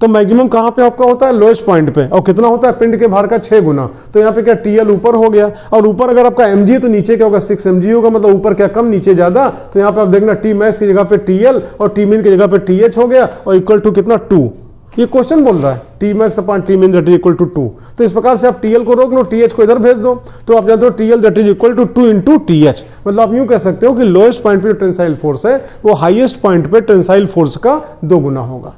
तो मैक्सिमम कहाँ पे आपका होता है, लोएस्ट पॉइंट पे, और कितना होता है, पिंड के भार का 6 गुना। तो यहाँ पे क्या TL ऊपर हो गया, और ऊपर अगर आपका mg है तो नीचे क्या होगा, 6 mg होगा, मतलब ऊपर क्या कम नीचे ज्यादा। तो यहाँ पे आप देखना टी मैक्स की जगह पे TL और टी मिन की जगह पे TH हो गया, और इक्वल टू कितना 2। ये क्वेश्चन बोल रहा है T max upon T min that is equal to 2। तो इस प्रकार से आप TL को रोक लो, TH को इधर भेज दो, तो आप जानते हो TL that is equal to 2 into TH। मतलब आप यूं कह सकते हो कि लोएस्ट पॉइंट पे जो टेंसाइल फोर्स है वो हाईएस्ट पॉइंट पे टेंसाइल फोर्स का 2 गुना होगा।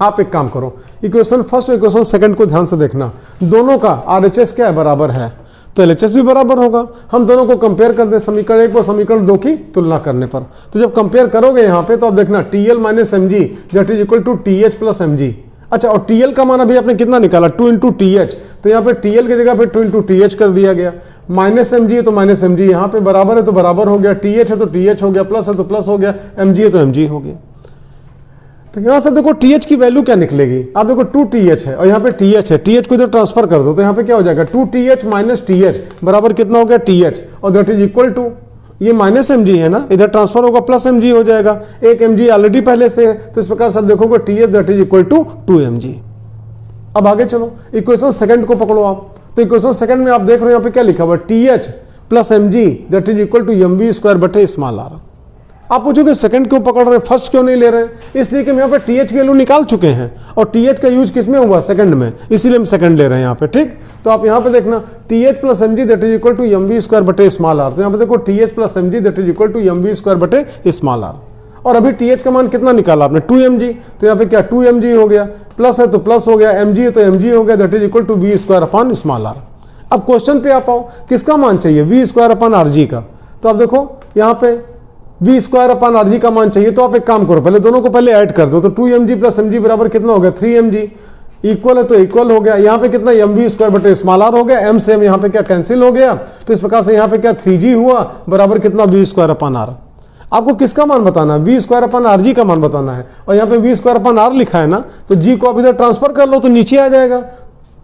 आप एक काम करो, इक्वेशन फर्स्ट और इक्वेशन सेकंड को ध्यान से देखना, दोनों का RHS क्या है, बराबर है, तो LHS भी बराबर होगा। हम दोनों को कंपेयर कर दें, समीकरण 1 और समीकरण 2 की तुलना करने पर। तो जब कंपेयर करोगे यहाँ पे तो आप देखना TL minus mg that is equal to TH plus mg। अच्छा, और TL का मान अभी आपने कितना निकाला, 2 इंटू TH, तो यहाँ पे TL की जगह पे 2 इंटू TH कर दिया गया। माइनस mg है तो माइनस mg, यहाँ पे बराबर है तो बराबर हो गया, TH है तो TH हो गया, प्लस है तो प्लस हो गया, mg है तो mg हो गया। तो यहां से देखो TH की वैल्यू क्या निकलेगी, आप देखो 2TH है और यहाँ पे TH है, TH को इधर ट्रांसफर कर दो तो यहाँ पे क्या हो जाएगा, 2TH माइनस TH बराबर कितना हो गया, TH, और दैट इज इक्वल टू, ये माइनस mg है ना, इधर ट्रांसफर होगा प्लस mg हो जाएगा, एक mg ऑलरेडी पहले से है, तो इस प्रकार से आप देखोगे TH that is equal to 2mg। अब आगे चलो, इक्वेशन सेकंड को पकड़ो आप, तो इक्वेशन सेकंड में आप देख रहे हो यहाँ पे क्या लिखा हुआ, TH plus mg that is equal to mv² बटे स्मॉल r। आप पूछोगे सेकंड क्यों पकड़ रहे हैं, फर्स्ट क्यों नहीं ले रहे हैं, इसलिए कि हम यहाँ पे TH की वैल्यू निकाल चुके हैं और TH का यूज किसमें हुआ, सेकंड में, इसीलिए हम सेकंड ले रहे हैं यहाँ पे, ठीक। तो आप यहाँ पे देखना TH plus mg that is equal to mv² बटे स्मॉल r, तो यहाँ पे देखो TH plus mg that is equal to mv² बटे स्मॉल r। और अभी TH का मान कितना निकाला आपने, 2mg, तो यहाँ पे क्या 2mg हो गया, प्लस है तो प्लस हो गया, mg है तो mg हो गया, that is equal to v² upon small r। अब क्वेश्चन पे आप आओ, किसका मान चाहिए, v² अपॉन rg का, तो आप देखो यहाँ पे v² अपॉन rg का मान चाहिए, तो आप एक काम करो, पहले दोनों को पहले ऐड कर दो, तो 2mg प्लस mg बराबर कितना हो गया, 3mg, इक्वल है तो इक्वल हो गया, यहाँ पे कितना mv² बटे स्मॉल r हो गया, m से m यहाँ पे क्या कैंसिल हो गया, तो इस प्रकार से यहाँ पे क्या 3g हुआ बराबर कितना v² अपॉन r। आपको किसका मान बताना है, v² अपॉन rg का मान बताना है, और यहाँ पे v² अपॉन r लिखा है ना, तो g को आप इधर ट्रांसफर कर लो तो नीचे आ जाएगा,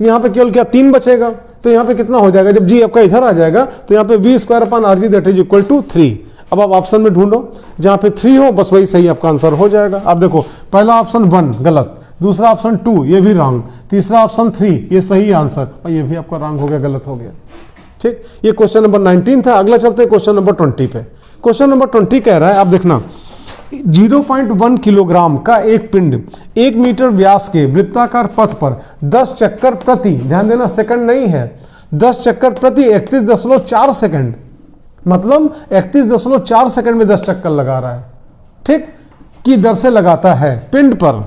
यहाँ पे केवल क्या 3 बचेगा, तो यहाँ पे कितना हो जाएगा, जब g आपका इधर आ जाएगा तो यहाँ पे v² अपॉन rg that is equal to 3। अब आप ऑप्शन में ढूंढो जहां पे 3 हो, बस वही सही आपका आंसर हो जाएगा। आप देखो पहला ऑप्शन 1 गलत, दूसरा ऑप्शन 2 ये भी रॉन्ग, तीसरा ऑप्शन 3 ये सही आंसर, और ये भी आपका रॉन्ग हो गया, गलत हो गया, ठीक। ये क्वेश्चन नंबर 19 था। अगला चलते हैं क्वेश्चन नंबर 20 पे। क्वेश्चन नंबर 20 कह रहा है, आप देखना 0.1 किलोग्राम का एक पिंड 1 मीटर व्यास के वृत्ताकार पथ पर 10 चक्कर प्रति, ध्यान देना सेकंड नहीं है, 10 चक्कर प्रति 31.4 सेकंड, मतलब 31.4 सेकंड में 10 चक्कर लगा रहा है, ठीक, की दर से लगाता है, पिंड पर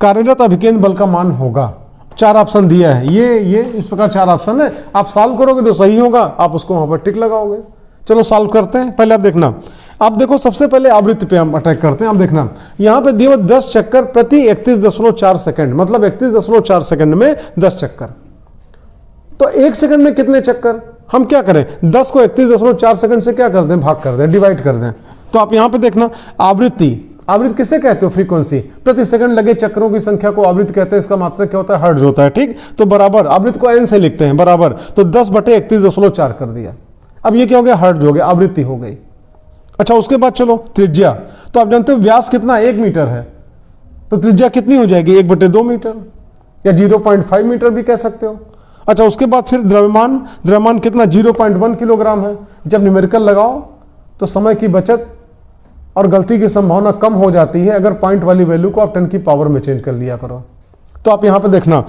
कार्यरत अभिकेंद्र बल का मान होगा। 4 ऑप्शन दिया है, ये इस प्रकार 4 ऑप्शन है, आप सॉल्व करोगे तो सही होगा, आप उसको वहां पर टिक लगाओगे। चलो सॉल्व करते हैं। पहले आप देखना, आप देखो सबसे पहले आवृत्ति पे हम अटैक करते हैं। आप देखना यहां पे दिया 10 चक्कर प्रति 31.4 सेकंड, मतलब 31.4 सेकंड में 10 चक्कर, तो 1 सेकंड में कितने चक्कर, हम क्या करें 10 को 31.4 सेकंड से क्या कर दें, भाग कर दें, डिवाइड कर दें। तो आप यहां पे देखना आवृत्ति आवृत्ति किसे कहते हो? फ्रीक्वेंसी। प्रति सेकंड लगे चक्रों की संख्या को आवृत्ति कहते हैं। इसका मात्रक क्या होता है? हर्ट्ज होता है। ठीक, तो बराबर आवृत्ति को n से लिखते हैं, बराबर, तो 10/31.4 कर दिया। अब ये क्या हो गया? हर्ट्ज हो गया, आवृत्ति हो गई। अच्छा, उसके बाद चलो त्रिज्या। तो आप जानते हो व्यास कितना? 1 मीटर है, तो त्रिज्या कितनी हो जाएगी? 1/2 मीटर या 0.5 मीटर भी कह सकते हो। अच्छा, उसके बाद फिर द्रव्यमान कितना? 0.1 किलोग्राम है। जब न्यूमेरिकल लगाओ तो समय की बचत और गलती की संभावना कम हो जाती है अगर पॉइंट वाली वैल्यू को आप 10 की पावर में चेंज कर लिया करो। तो आप यहां पे देखना,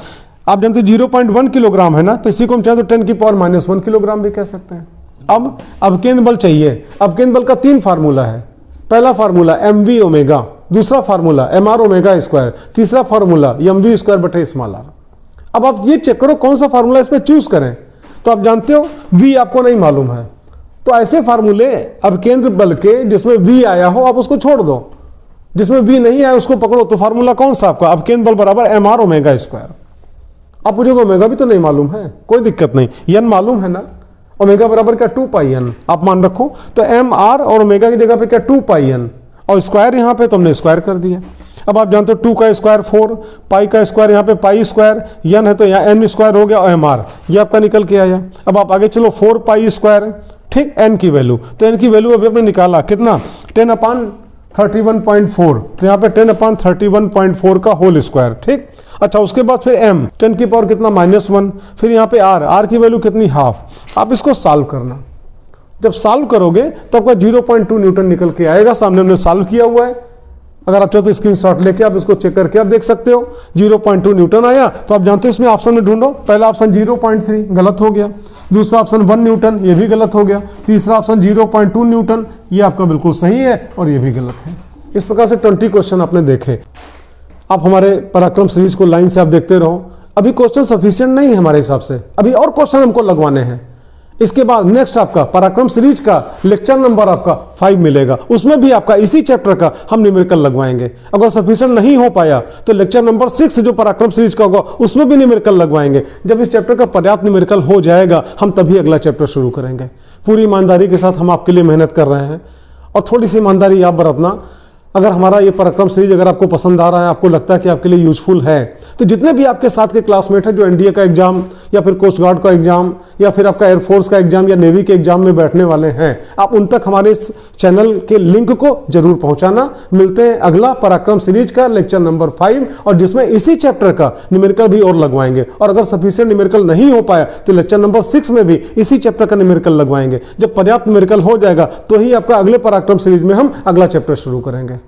आप जानते हो 0.1 किलोग्राम है ना, तो इसी को हम चाहे तो 10 की पावर -1 किलोग्राम भी कह सकते हैं। अब अवकेंद्र बल चाहिए। अवकेंद्र बल का 3 फार्मूला है। पहला फार्मूला mv ओमेगा, दूसरा फार्मूला mr ओमेगा स्क्वायर, तीसरा फार्मूला mv स्क्वायर बटे स्मॉल r। अब आप ये चेक करो कौन सा फार्मूला इसमें चूज करें। तो आप जानते हो v आपको नहीं मालूम है, तो ऐसे फार्मूले अवकेंद्र बल के जिसमें v आया हो आप उसको छोड़ दो, जिसमें v नहीं आया उसको पकड़ो। तो फार्मूला कौन सा आपका? अवकेंद्र बल बराबर mr ओमेगा स्क्वायर। आप पूछोगे ओमेगा भी तो नहीं मालूम है, कोई दिक्कत नहीं, n मालूम है ना। ओमेगा बराबर क्या? 2πn आप मान रखो। तो mr और ओमेगा की जगह पे क्या? 2πn, और स्क्वायर यहां पे तो हमने स्क्वायर कर दिया। अब आप जानते हो 2 का स्क्वायर 4, पाई का स्क्वायर यहाँ पे पाई स्क्वायर, n है तो यहाँ n स्क्वायर हो गया, और mr ये आपका निकल के आया। अब आप आगे चलो 4 पाई स्क्वायर, ठीक, n की वैल्यू, तो n की वैल्यू अभी आपने निकाला कितना? 10/31.4, तो यहाँ पे 10/31.4 का होल स्क्वायर। ठीक, अच्छा, उसके बाद फिर m 10 की पावर कितना? -1, फिर यहाँ पे r की वैल्यू कितनी? हाफ। आप इसको सॉल्व करना, जब सॉल्व करोगे तो आपका 0.2 न्यूटन निकल के आएगा। सामने हमने सॉल्व किया हुआ है, अगर आप चाहो तो स्क्रीनशॉट लेके आप इसको चेक करके आप देख सकते हो। 0.2 न्यूटन आया। तो आप जानते हो इसमें ऑप्शन में ढूंढो, पहला ऑप्शन 0.3 गलत हो गया, दूसरा ऑप्शन 1 न्यूटन ये भी गलत हो गया, तीसरा ऑप्शन 0.2 न्यूटन ये आपका बिल्कुल सही है, और ये भी गलत है। इस प्रकार से 20 क्वेश्चन आपने देखे। आप हमारे पराक्रम सीरीज को लाइन से आप देखते रहो। अभी क्वेश्चन सफिशिएंट नहीं है हमारे हिसाब से, अभी और क्वेश्चन हमको लगवाने हैं। इसके बाद नेक्स्ट आपका पराक्रम सीरीज का लेक्चर नंबर आपका 5 मिलेगा, उसमें भी आपका इसी चैप्टर का हम न्यूमेरिकल लगवाएंगे। अगर सफिशिएंट नहीं हो पाया तो लेक्चर नंबर 6 जो पराक्रम सीरीज का होगा उसमें भी न्यूमेरिकल लगवाएंगे। जब इस चैप्टर का पर्याप्त न्यूमेरिकल हो जाएगा हम तभी अगला चैप्टर शुरू करेंगे। पूरी ईमानदारी के साथ हम आपके लिए मेहनत कर रहे हैं, और थोड़ी सी ईमानदारी आप बरतना। अगर हमारा ये पराक्रम सीरीज अगर आपको पसंद आ रहा है, आपको लगता है कि आपके लिए यूजफुल है, तो जितने भी आपके साथ के क्लासमेट हैं जो एनडीए का एग्जाम या फिर कोस्ट गार्ड का एग्जाम या फिर आपका एयरफोर्स का एग्जाम या नेवी के एग्जाम में बैठने वाले हैं, आप उन तक हमारे इस चैनल के लिंक को जरूर पहुंचाना। मिलते हैं अगला पराक्रम सीरीज का लेक्चर नंबर 5, और जिसमें इसी चैप्टर का न्यूमेरिकल भी और लगवाएंगे। और अगर सफिशिएंट न्यूमेरिकल नहीं हो पाया तो लेक्चर नंबर 6 में भी इसी चैप्टर का न्यूमेरिकल लगवाएंगे। जब पर्याप्त न्यूमेरिकल हो जाएगा तो ही आपका अगले पराक्रम सीरीज में हम अगला चैप्टर शुरू करेंगे।